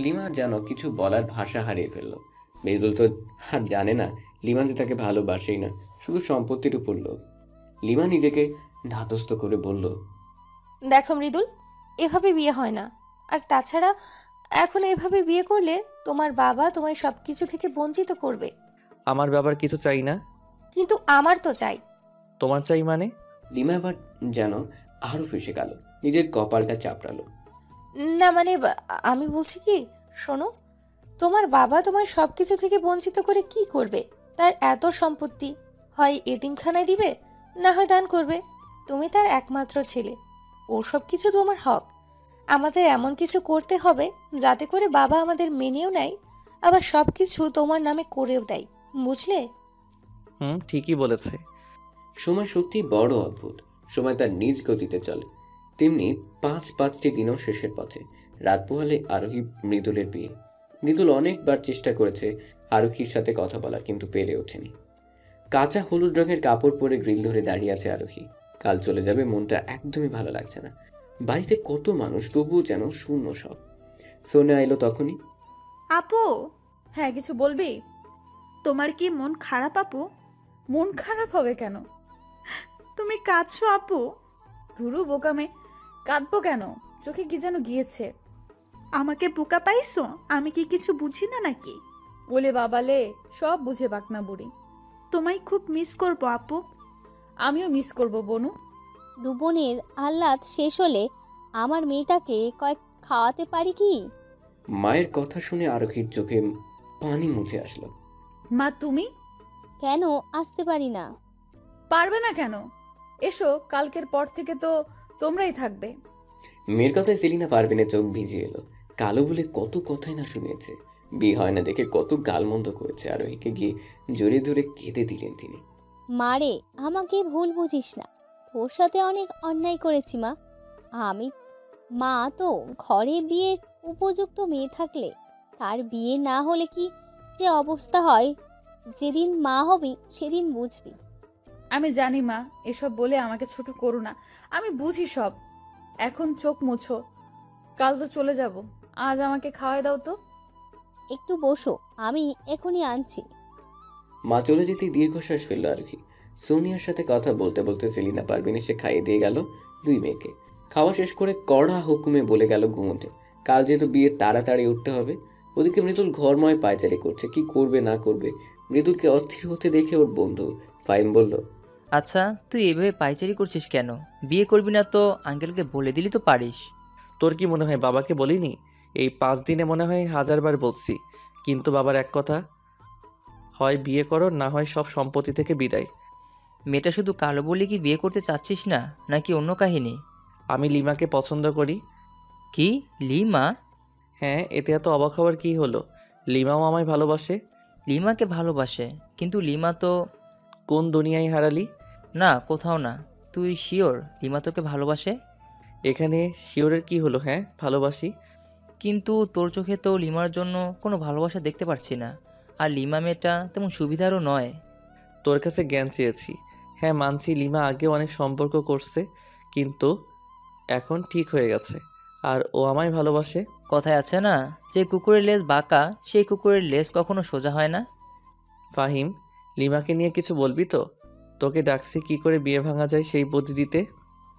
C: লিমা যেন কিছু বলার ভাষা হারিয়ে ফেলল। মৃদুল তো আর জানে না লিমা যে তাকে ভালোবাসেই না, শুধু সম্পত্তির উপর লোভ। লিমা নিজেকে ধাতস্থ করে বলল,
I: দেখো মৃদুল, এভাবে বিয়ে হয় না। আর তাছাড়া এখন এভাবে বিয়ে করলে তোমার বাবা তোমায় সবকিছু থেকে বঞ্চিত করবে।
F: আমার বাবার কিছু চাই না।
I: কিন্তু আমার তো চাই।
F: তোমার চাই মানে?
C: লিমা এবার যেন আরো ফেসে গেল, নিজের কপালটা চাপড়ালো।
I: না মানে আমি বলছি কি, শোনো, তোমার বাবা তোমার সবকিছু থেকে বঞ্চিত করে কি করবে? তার এত সম্পত্তি, হয় এতিমখানায় দিবে, না হয় দান করবে। তুমি তার একমাত্র ছেলে, ওর সব কিছু তোমার হক। আমাদের এমন কিছু করতে হবে যাতে করে বাবা আমাদের মেনেও নেয়, আবার সব কিছু তোমার নামে করেও দেয়, বুঝলে?
F: ঠিকই বলেছে।
C: সময় সত্যি বড় অদ্ভুত। সময় তার নিজ গতিতে চলে। তেমনি 5-5টি দিনও শেষের পথে। রাত পোহালে আরোহী মৃদুলের বিয়ে। মৃদুল অনেকবার চেষ্টা করেছে আরোহীর সাথে কথা বলার, কিন্তু পেরে ওঠেনি। কাঁচা হলুদ রঙের কাপড় পরে গ্রিল ধরে দাঁড়িয়ে আছে আরোহী। কাল চলে যাবে, মনটা একদমই ভালো লাগছে না। বাড়িতে কত মানুষ, তবুও যেন শূন্য সব। সোনিয়া এলো তখনই।
A: আপু,
B: হ্যাঁ, কিছু বলবি?
A: তোমার কি মন খারাপ আপু?
B: মন খারাপ হবে কেন?
A: তুমি কাঁদছো আপু?
B: ধুরু বোকামে, কাঁদবো কেন? চোখে কি যেন গিয়েছে।
A: আমাকে বোকা পাইছো? আমি কি কিছু বুঝি না নাকি?
B: বলে বাবালে, সব বুঝে বাকনা বুড়ি।
A: তোমায় খুব মিস করবো আপু।
B: আমিও মিস করব বনু।
D: দু বোনের আহ্লাদ শেষ হলে আমার মেয়েটাকে কয়েক খাওয়াতে পারি কি?
C: মায়ের কথা শুনে আরোহীর চোখে পানি মুছে আসলো।
B: মা তুমি
D: কেন আসতে পারি না?
B: পারবে না কেন? এসো, কালকের পর থেকে তো তোমরাই থাকবে।
C: মেয়ের কথায় সেলিনা পারভিনের চোখ ভিজে এলো। কালো বলে কত কথাই না শুনেছে। বিয়ে হয় না দেখে কত গালমন্দ করেছে। আরোহীকে গিয়ে জড়িয়ে ধরে কেঁদে দিলেন তিনি।
D: মারে, আমাকে ভুল বুঝিস না। তোর সাথে অনেক অন্যায় করেছি মা। আমি মা তো ঘরে বিয়ের উপযুক্ত মেয়ে থাকলে তার বিয়ে না হলে কি যে অবস্থা হয়, যেদিন মা হবি সেদিন বুঝবি।
B: আমি জানি মা, এসব বলে আমাকে ছোট করো না। আমি বুঝি সব। এখন চোখ মুছো, কাল তো চলে যাব। আজ আমাকে খাওয়াই দাও তো।
D: একটু বসো, আমি এখনই আনছি।
C: মা চলে যেতেই দীর্ঘশ্বাস ফেললো আরোহী। সোনিয়ার সাথে কথা বলতে বলতে সেলিনা পারভিন এসে খাইয়ে দিয়ে গেল দুই মেয়েকে। খাওয়া শেষ করে কড়া হুকুমে বলে গেল ঘুমোতে। কাল যেহেতু বিয়ে তাড়াতাড়ি উঠতে হবে। ওদিকে মৃদুল ঘরময় পায়চারি করছে, কি করবে না করবে। মৃদুলকে অস্থির হতে দেখে ওর বন্ধু ফাইম বলল,
K: আচ্ছা, তুই এভাবে পাইচারি করছিস কেন? বিয়ে করবি না তো আঙ্কেলকে বলে দিলি তো পারিস।
F: তোর কি মনে হয় বাবাকে বলিনি? এই 5 দিনে মনে হয় 1000বার বলছি, কিন্তু বাবার এক কথা, হয় বিয়ে করো, না হয় সব সম্পত্তি থেকে বিদায়।
K: মেয়েটা শুধু কালো বলে কি বিয়ে করতে চাচ্ছিস না, নাকি অন্য কাহিনী?
F: আমি লিমাকে পছন্দ করি।
K: কি, লিমা?
F: হ্যাঁ, এতে এত অবাক হওয়ার কি হলো? লিমাও আমায় ভালোবাসে।
K: লিমাকে ভালোবাসে? কিন্তু লিমা তো...
F: কোন দুনিয়ায় হারালি?
K: না, কোথাও না। তুই শিওর লিমা তোকে ভালোবাসে?
F: এখানে শিওরের কি হলো? হ্যাঁ, ভালোবাসি।
K: কিন্তু তোর চোখে তো লিমার জন্য কোনো ভালোবাসা দেখতে পারছি না। আর লিমা মেয়েটা তেমন সুবিধারও নয়।
F: তোর কাছে জ্ঞান চেয়েছি। হ্যাঁ, মানছি লিমা আগে অনেক সম্পর্ক করছে, কিন্তু এখন ঠিক হয়ে গেছে, আর ও আমায় ভালোবাসে।
K: কথায় আছে না, যে কুকুরের লেজ বাঁকা সেই কুকুরের লেজ কখনো সোজা হয় না।
F: ফাহিম, লিমাকে নিয়ে কিছু বলবি তো? তোকে ডাকছি কি করে বিয়ে ভাঙা যায় সেই বুদ্ধি দিতে।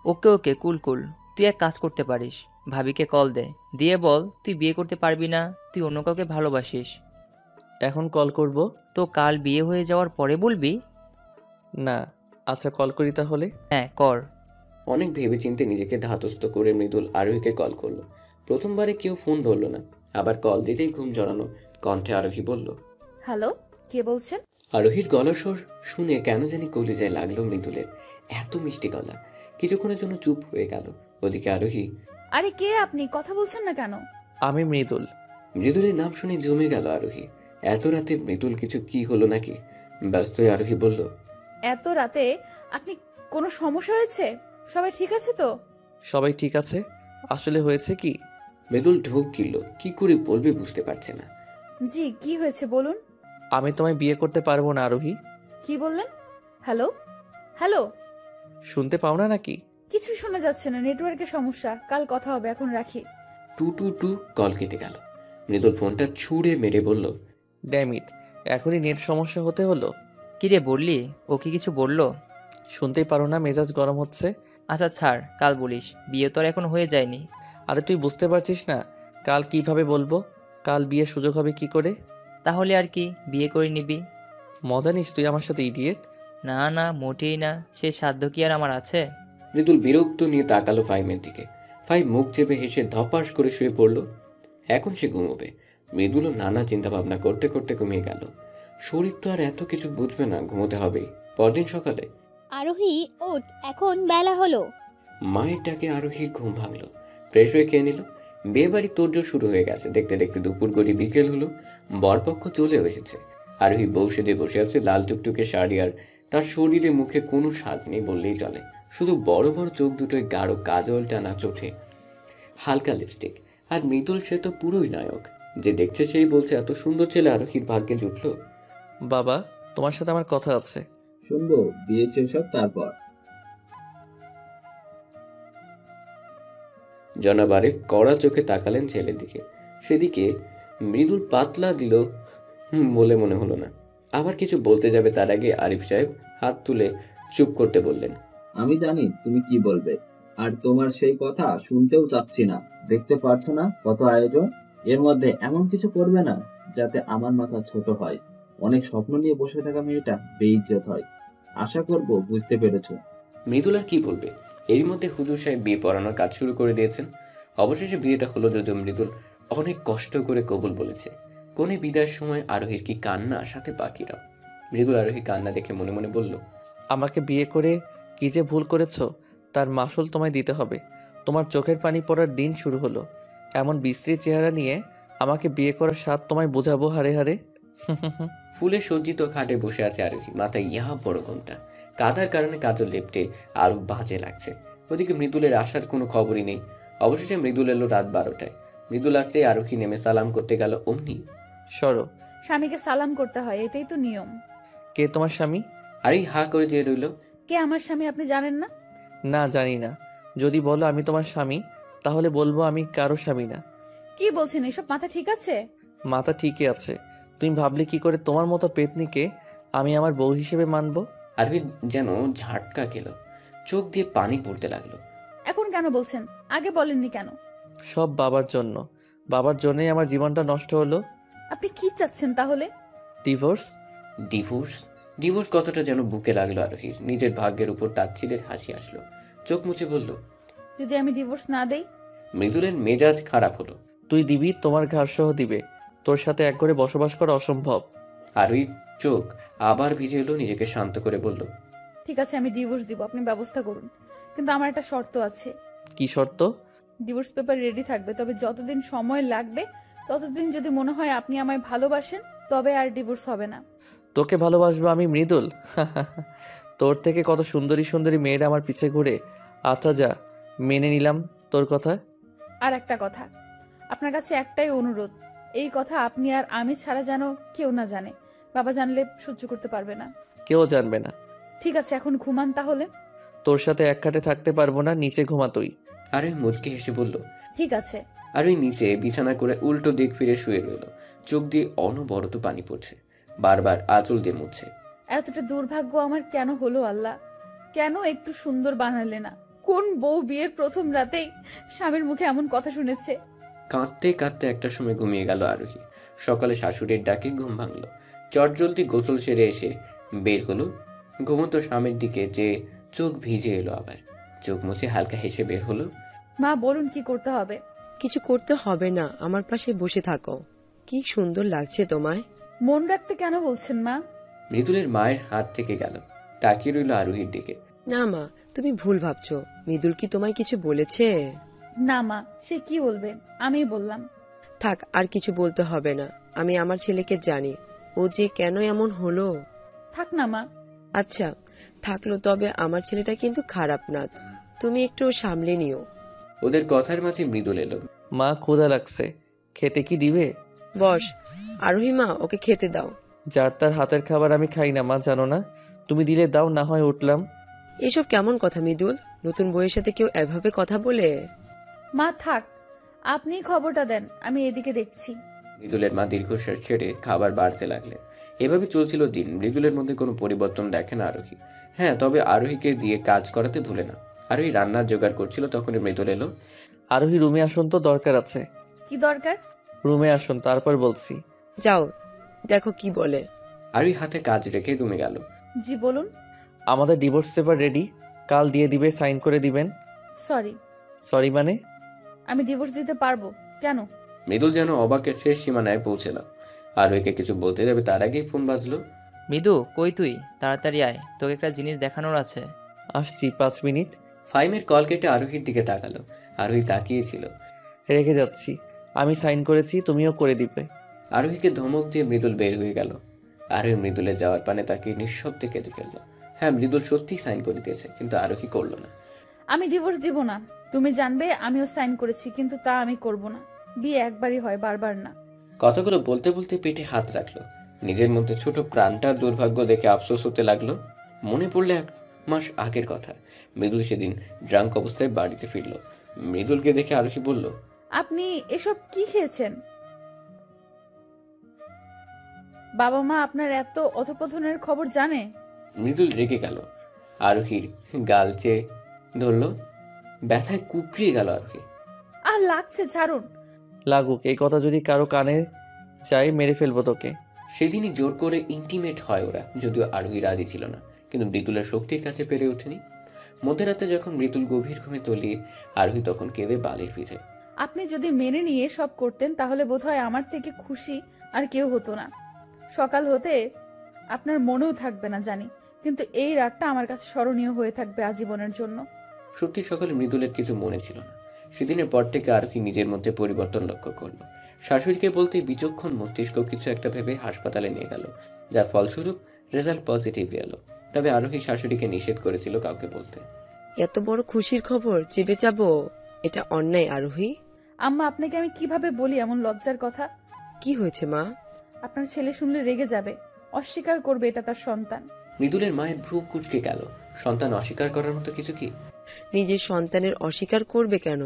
K: ওকে ওকে, কুল কুল। তুই এক কাজ করতে পারিস, ভাবিকে কল দে, দিয়ে বল তুই বিয়ে করতে পারবি না, তুই অন্য কাউকে ভালোবাসিস।
F: এখন কল করব?
K: তো কাল বিয়ে হয়ে যাওয়ার পরে বলবি।
F: না, আচ্ছা কল করি তাহলে।
K: হ্যাঁ, কর।
C: অনেক ভেবেচিন্তে নিজেকে ধাতস্থ করে মৃদুল আরোহীকে কল করলো। প্রথমবারে কেউ ফোন ধরলো না। আবার কল দিতেই ঘুম জড়ানো কণ্ঠে আরোহী বলল,
B: হ্যালো, কে বলছেন?
C: আরোহীর গলার স্বর শুনে কেন জানি কলিজায় লাগলো মৃদুলের। এত মিষ্টি গলা। কিছুক্ষণের জন্য চুপ হয়ে গেল। ওদিকে আরোহী,
B: আরে কে আপনি? কথা বলছেন না কেন?
F: আমি মৃদুল।
C: মৃদুলের নাম শুনে জমে গেল আরোহী। এত রাতে মৃদুল কিছু কি হলো নাকি? ব্যস্ত হয়ে আরোহী বলল,
B: এত রাতে আপনি, কোনো সমস্যা হয়েছে? সবাই ঠিক আছে তো?
F: সবাই ঠিক আছে। আসলে হয়েছে কি?
C: মৃদুল ঢোক গিলল, কি করে বলবে বুঝতে পারছে না।
B: জি, কি হয়েছে বলুন।
F: আমি তোমায় বিয়ে করতে পারবো না আরোহী।
B: কি বললেন? হ্যালো হ্যালো,
F: শুনতে পাও না নাকি?
B: কিছু শোনা যাচ্ছে না, নেটওয়ার্কের সমস্যা। কাল কথা হবে, এখন রাখি।
C: টু টু টু কল কেটে গেল। মৃদুল ফোনটা ছুঁড়ে মেরে বলল,
F: ড্যামিট, এখনই নেট সমস্যা হতে হলো।
K: কিরে বললি? ও কি কিছু বললো?
F: শুনতেই পারো না মেজাজ গরম হচ্ছে?
K: আচ্ছা ছাড়, কাল বলিস, বিয়ে তো আর এখন হয়ে যায়নি।
F: আরে তুই বুঝতে পারছিস না কাল কিভাবে বলবো? কাল বিয়ের সুযোগ হবে কি করে?
K: তাহলে আর কি, বিয়ে করে নিবি।
F: মজা নিস তুই আমার সাথে, ইডিয়েট।
K: না না, মোটেই না, সে সাধ্য কি আর আমার আছে?
C: মৃদুল বিরক্ত নিয়ে তাকালো ফাইমের দিকে। ফাইম মুখ চেপে হেসে ধপাস করে শুয়ে পড়ল। এখন সে ঘুমোবে। মৃদুলও নানা চিন্তা ভাবনা করতে করতে ঘুমিয়ে গেল। শরীর তো আর এত কিছু বুঝবে না, ঘুমোতে হবেই। পরদিন সকালে,
D: আরোহী ওঠ, এখন বেলা হলো।
C: মায়ের ডাকে আরোহীর ঘুম ভাঙলো। ফ্রেশ হয়ে খেয়ে নিল। বিয়ে বাড়ি তোড়জোড় শুরু হয়ে গেছে। দেখতে দেখতে দুপুর গড়ি বিকেল হলো। বরপক্ষ চলেও এসেছে। আরোহী বউ সেজে বসে আছে, লাল টুকটুকে শাড়ি, আর তার শরীরে মুখে কোনো সাজ নেই বললেই চলে। শুধু বড় বড় চোখ দুটোয় গাঢ় কাজল টানা চোখে হালকা লিপস্টিক। আর মৃদুল সে তো পুরোই নায়ক। যে দেখছে সেই বলছে এত সুন্দর ছেলে আরোহীর ভাগ্যে জুটলো।
F: বাবা, তোমার সাথে আমার কথা আছে।
G: শুনবো, বিয়ে শেষ হোক তারপর।
C: জনাব আরিফ কড়া চোখে তাকালেন ছেলের দিকে। সেদিকে মৃদুল পাতলা দিল বলে মনে হলো না। আবার কিছু বলতে যাবে তার আগে আরিফ সাহেব হাত তুলে চুপ করতে বললেন।
G: আমি জানি তুমি কি বলবে, আর তোমার সেই কথা শুনতেও চাচ্ছি না। দেখতে পারছো না কত আয়োজন, এর মধ্যে এমন কিছু করবে না যাতে আমার মাথা ছোট হয়। অনেক স্বপ্ন নিয়ে বসে থাকা মেয়েটা বেইজ্জত হয়। আশা করব বুঝতে পেরেছো।
C: মৃদুল আর কি বলবে, এরই মধ্যে হুজুর সাহেব বিয়ে পড়ানোর কাজ শুরু করে দিয়েছেন। অবশেষে বিয়েটা হলো, যদিও মৃদুল অনেক কষ্ট করে কবুল বলেছে। কোনে বিদায়ের সময় আরোহীর কি কান্না, সাথে বাকিরাও। মৃদুল আরোহী কান্না দেখে মনে মনে বলল,
F: আমাকে বিয়ে করে কি যে ভুল করেছো তার মাসুল তোমায় দিতে হবে। তোমার চোখের পানি পড়ার দিন শুরু হলো। এমন বিশ্রী চেহারা নিয়ে আমাকে বিয়ে করার স্বাদ তোমায় বোঝাবো হারে হারে।
C: ফুলে সজ্জিত খাটে বসে আছে আরোহী, মাথায় ইহা বড় ঘোমটা। কাদার কারণে কাজল লেপটে আরো বাজে লাগছে। ওদিকে মৃদুলের আসার কোনো খবরই নেই। অবশেষে মৃদুল এলো রাত 12টায়। মৃদুল আসতেই আরোহী নেমে সালাম করতে গেল। অমনি
F: সরো।
B: স্বামীকে সালাম করতে হয়, এটাই তো নিয়ম।
F: কে তোমার স্বামী?
C: আরোহী হা করে যে রইল।
B: কে আমার স্বামী আপনি জানেন না?
F: না, জানি না। যদি বলো আমি তোমার স্বামী, তাহলে বলবো আমি কারো স্বামী না।
B: কি বলছেন এসব? মাথা ঠিক আছে?
F: মাথা ঠিকই আছে। তুমি ভাবলে কি করে তোমার মতো পেতনিকে আমি আমার বউ হিসেবে মানবো?
C: আরোহী যেন ঝাটকা খেল, চোখ দিয়ে পানি পড়তে লাগলো।
B: এখন কেন বলছেন? আগে বলেননি কেন?
F: সব বাবার জন্য। বাবার জন্যই আমার জীবনটা নষ্ট হলো।
B: আপনি কি চাচ্ছেন তাহলে?
F: ডিভোর্স।
C: ডিভোর্স? ডিভোর্স কথাটা যেন বুকে লাগলো আরোহীর। নিজের ভাগ্যের উপর তাচ্ছিলের হাসি আসলো। চোখ মুছে বলল,
B: যদি আমি ডিভোর্স না দেই?
C: মৃদুলের মেজাজ খারাপ হলো।
F: তুই দিবি, তোমার ঘাড় সহ দিবে। তোর সাথে এক ঘরে বসবাস করা অসম্ভব।
C: আরোহীর চোখ আবার ভিজে এলো। নিজেকে শান্ত করে বলল,
B: ঠিক আছে, আমি ডিভোর্স দিব, আপনি ব্যবস্থা করুন। কিন্তু আমার একটা শর্ত আছে।
F: কি শর্ত?
B: ডিভোর্স পেপার রেডি থাকবে, তবে যতদিন সময় লাগবে ততদিন যদি মনে হয় আপনি আমায় ভালোবাসেন তবে আর ডিভোর্স হবে না।
F: তোকে ভালোবাসবো আমি মৃদুল? তোর থেকে কত সুন্দরী সুন্দরী মেয়েরা আমার পিছে ঘুরে। আচ্ছা যা, মেনে নিলাম তোর কথা।
B: আর একটা কথা, আপনার কাছে একটাই অনুরোধ, এই কথা আপনি আর আমি ছাড়া যেন কেউ না জানে। বাবা জানলে সহ্য করতে পারবে না।
F: কেউ জানবে না।
B: ঠিক আছে, এখন ঘুমান তাহলে।
F: তোর সাথে এক খাটে থাকতে পারবো না, নিচে ঘুমা তুই।
C: আরোহী মুচকে হেসে বলল,
B: ঠিক আছে।
C: আরোহী নিচে বিছানা করে উল্টো দিক ফিরে শুয়ে রইল। চোখ দিয়ে অনবরত পানি পড়ছে, বারবার আঁচল দিয়ে মুছছে।
B: এতটা দুর্ভাগ্য আমার কেন হলো আল্লাহ? কেন একটু সুন্দর বানালে না? কোন বউ বিয়ের প্রথম রাতেই স্বামীর মুখে এমন কথা শুনেছে?
C: কাঁদতে কাঁদতে একটা সময় ঘুমিয়ে গেল আরোহী। সকালে শাশুড়ির ডাকে ঘুম ভাঙল। চটজলদি গোসল সেরে এসে বের হলো। ঘুমন্ত স্বামীর দিকে যে চোখ ভিজে এলো। আবার চোখ মুছে হালকা হেসে বের হলো।
B: মা বলুন কি করতে হবে?
H: কিছু করতে হবে না, আমার পাশে বসে থাকো। কি সুন্দর লাগছে তোমায়।
B: মন রাখতে কেন বলছেন মা?
C: মৃদুলের মায়ের হাত থেকে গেল, তাকিয়ে রইল আরোহীর দিকে।
H: না মা, তুমি ভুল ভাবছো। মৃদুল কি তোমায় কিছু বলেছে?
B: না মা, সে কি বলবে, আমিই বললাম।
H: থাক, আর কিছু বলতে হবে না। আমি আমার ছেলেকে জানি, ও যে কেন এমন হলো।
B: থাক না মা।
H: আচ্ছা থাকলো, তবে আমার ছেলেটা কিন্তু খারাপ না, তুমি একটু সামলে নিও।
C: ওদের কথার মাঝে মৃদুল এলো।
F: মা ক্ষুধা লাগছে, খেতে কি দিবে?
H: বস, আরোহী মা, ওকে খেতে দাও।
F: যার তার হাতের খাবার আমি খাই না মা, জানো না? তুমি দিলে দাও, না হয় উঠলাম।
H: এসব কেমন কথা মৃদুল? নতুন বউয়ের সাথে কেউ এভাবে কথা বলে?
B: মা থাক, আপনি খবরটা দেন, আমি এদিকে দেখছি।
C: মৃদুলের মা দীর্ঘশ্বাস ছেড়ে খাবার বাড়তে লাগলেন। এভাবে চলছিল দিন। মৃদুলের মধ্যে কোনো পরিবর্তন দেখে না আরোহী। হ্যাঁ, তবে আরোহীকে দিয়ে কাজ করাতে ভুলে না। আরোহী রান্নার জোগাড় করছিল, তখনই মৃদুল এলো।
F: আরোহী রুমে আসুন তো, দরকার আছে।
B: কি দরকার?
F: রুমে আসুন, তারপর বলছি।
H: যাও, দেখো কি বলে।
C: আরোহী হাতে কাজ রেখে রুমে গেল।
B: জি বলুন।
F: আমাদের ডিভোর্স পেপার রেডি, কাল দিয়ে দিবে, সাইন করে দিবেন।
B: সরি।
F: সরি মানে?
B: আমি ডিভোর্স দিতে পারবো। কেন?
C: মৃদুল যেন অবাকের শেষ সীমানায় পৌঁছল। আরোহীকে কিছু বলতে যাবে তার আগেই ফোন বাজলো।
K: মৃদু, কই তুই? তাড়াতাড়ি আয়, তোকে একটা জিনিস দেখানোর আছে।
F: আসছি, 5 মিনিট।
C: ফাইমের কল কেটে আরোহীর দিকে তাকালো। আরোহী তাকিয়েছিল।
F: রেখে যাচ্ছি, আমি সাইন করেছি, তুমিও করে দিবে।
C: আরোহীকে ধমক দিয়ে মৃদুল বের হয়ে গেল। আরোহী মৃদুলের যাওয়ার পানে তাকিয়ে নিঃশব্দে কেঁদে ফেলল। হ্যাঁ, মৃদুল সত্যিই সাইন করে দিয়েছে, কিন্তু আরোহী করল না।
B: আমি ডিভোর্স দিব না। তুমি জানবে আমিও সাইন করেছি, কিন্তু তা আমি করব না। বিয়ে একবারই হয়, বারবার না।
C: কথাগুলো বলতে বলতে পেটে হাত রাখলো। নিজের মধ্যে ছোট প্রাণটার দুর্ভাগ্য দেখে আফসোস হতে লাগলো। মনে পড়লে 1 মাস আগের কথা। মৃদুল সেদিন ড্রাঙ্ক অবস্থায় বাড়িতে ফিরল। মৃদুলকে দেখে আরোহী বলল,
B: আপনি এসব কি খেয়েছেন? বাবা মা আপনার এত অধপতনের খবর জানে?
C: মৃদুল রেগে গেল। আরোহীর গাল চেয়ে ধরল। ব্যথায় কুকড়িয়ে গেল আরোহী।
B: আর লাগছে, ছাড়ুন।
F: লাগুক, এই কথা যদি কারো কানে চাই মেরে ফেলবো তোকে।
C: সেদিনই জোর করে ইন্টিমেট হয় ওরা, যদিও আরোহী রাজি ছিল না, কিন্তু মৃদুলের শক্তির কাছে পেরে ওঠেনি। মধ্যরাতে যখন মৃদুল গভীর ঘুমে তলিয়ে, আরোহী তখন কেঁদে বালিশ ভিজে।
B: আপনি যদি মেনে নিয়ে সব করতেন তাহলে বোধহয় আমার থেকে খুশি আর কেউ হতো না। সকাল হতে আপনার মনেও থাকবে না জানি, কিন্তু এই রাতটা আমার কাছে স্মরণীয় হয়ে থাকবে আজীবনের জন্য।
C: সত্যি সকালে মৃদুলের কিছু মনে ছিল না। সেদিনের পর থেকে আরোহী নিজের মধ্যে পরিবর্তন লক্ষ্য করলো। শাশুড়িকে বলতে বিচক্ষণ মস্তিষ্ক কিছু একটা ভেবে হাসপাতালে নিয়ে গেল, যার ফলস্বরূপ রেজাল্ট পজিটিভ এলো। তবে আরোহী শাশুড়িকে নিষেধ করেছিল কাউকে বলতে।
H: এত বড় খুশির খবর চেপে যাবো, এটা অন্যায় আরোহী।
B: আম্মা, আপনাকে আমি কিভাবে বলি এমন লজ্জার কথা?
H: কি হয়েছে মা?
B: আপনার ছেলে শুনলে রেগে যাবে, অস্বীকার করবে এটা তার সন্তান।
C: মৃদুলের মায়ের ভ্রু কুঁচকে গেল। সন্তান অস্বীকার করার মতো কিছু কি?
H: নিজের সন্তানের অস্বীকার করবে কেন?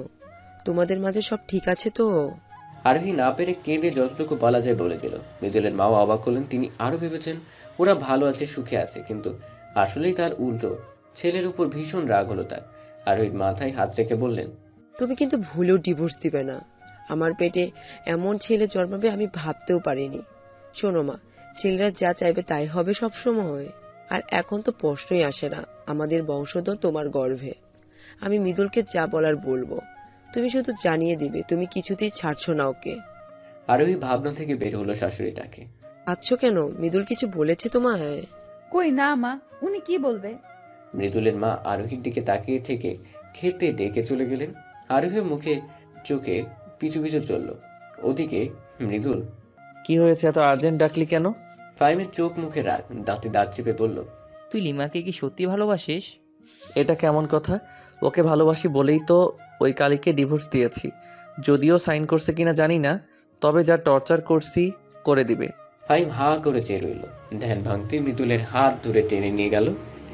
H: তোমাদের মাঝে সব ঠিক আছে তো?
C: আরোহী না পেরে কেঁদে যতটুকু বলা যায় বলে দিল। মৃদুলের মাও অবাক হলেন। তিনি আরো ভেবেছেন ওরা ভালো আছে, সুখে আছে, কিন্তু আসলেই তার উল্টো। ছেলের উপর ভীষণ রাগ হলো তার। আরোহীর মাথায় হাত রেখে বললেন,
H: তুমি কিন্তু ভুলেও ডিভোর্স দিবে না। আমার পেটে এমন ছেলে জন্মাবে আমি ভাবতেও পারিনি। শোনো মা, ছেলেরা যা চাইবে তাই হবে সব সময়। আর এখন তো প্রশ্নই আসে না, আমাদের বংশধর তোমার গর্ভে। আমি মৃদুলকে যা বলার বলবো, তুমি শুধু জানিয়ে দিবে তুমি কিছুতেই ছাড়ছো না ওকে।
C: আরোহী ভাবনা থেকে বের হলো শাশুড়িটাকে।
H: আচ্ছা কেন, মৃদুল কিছু বলেছে তোমায়?
B: কই না মা, উনি কি বলবে?
C: মৃদুলের মা আরোহীর দিকে তাকিয়ে থেকে খেতে ডেকে চলে গেলেন। আরোহীর মুখে চোখে পিছু পিছু চলল। ওদিকে মৃদুল,
F: কি হয়েছে, এত আর্জেন্ট ডাকলি কেন?
C: ফাইমের চোখ মুখে রাগ, দাঁতে দাঁত চেপে বলল,
K: তুই লিমাকে কি সত্যি ভালোবাসিস?
F: এটা কেমন কথা? ওকে ভালোবাসি বলেই তো ওই কালীকে ডিভোর্স দিয়েছি। যদিও সাইন করছে কিনা জানি না, তবে যা টর্চার করছি করে দিবে।
C: ফাইম হা করে চেয়ে রইল। ধ্যান ভাঙতে মৃদুলের হাত ধরে টেনে নিয়ে গেল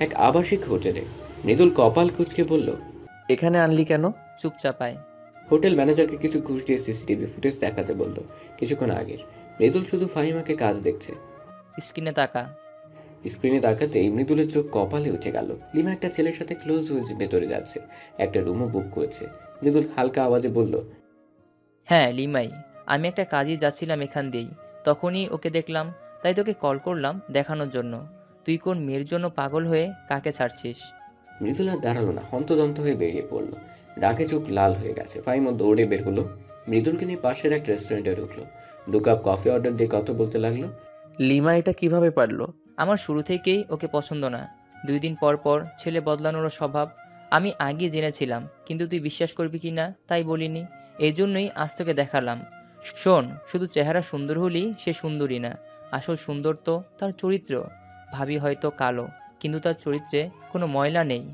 C: এক আবাসিক হোটেলে। মৃদুল কপাল কুঁচকে বলল,
F: এখানে আনলি কেন?
K: চুপচাপায়।
C: হোটেল ম্যানেজারকে কিছু ঘুষ দিয়ে সিসিটিভি ফুটেজ দেখাতে বলল কিছুক্ষণ আগের। মৃদুল শুধু ফাহিমাকে কাজ দেখছে।
K: স্ক্রিনে তাকা।
C: স্ক্রিনে তাকাতেই মৃদুলের চোখ কপালে উঠে গেল। লিমা একটা ছেলের সাথে ক্লোজ হয়ে ভেতরে যাচ্ছে, একটা রুমও বুক করেছে। মৃদুল হালকা আওয়াজে বলল,
K: হ্যাঁ লিমাই, আমি একটা কাজে যাচ্ছিলাম এখান দিয়েই, তখনই ওকে দেখলাম, তাই তোকে কল করলাম দেখানোর জন্য তুই কোন মেয়ের জন্য পাগল হয়ে কাকে ছাড়ছিস।
C: মৃদুল আর দাঁড়ালো না, হন্তদন্ত হয়ে বেরিয়ে পড়লো। রাগে চোখ লাল হয়ে গেছে। ফাহিমও দৌড়ে বের হলো। মৃদুলকে নিয়ে পাশের এক রেস্টুরেন্টে ঢুকলো। 2 কাপ কফি অর্ডার দিয়ে কথা বলতে লাগলো।
F: লিমা এটা কিভাবে পারলো?
K: আমার শুরু থেকেই ওকে পছন্দ না। 2 দিন পর পর ছেলে বদলানোর স্বভাব আমি আগে জেনেছিলাম, কিন্তু তুই বিশ্বাস করবি কি না তাই বলিনি। এই জন্যই আজ তোকে দেখালাম। শোন, শুধু চেহারা সুন্দর হলেই সে সুন্দরী না, আসল সুন্দর তো তার চরিত্র। ভাবি হয়তো কালো, কিন্তু তার চরিত্রে কোনো ময়লা নেই।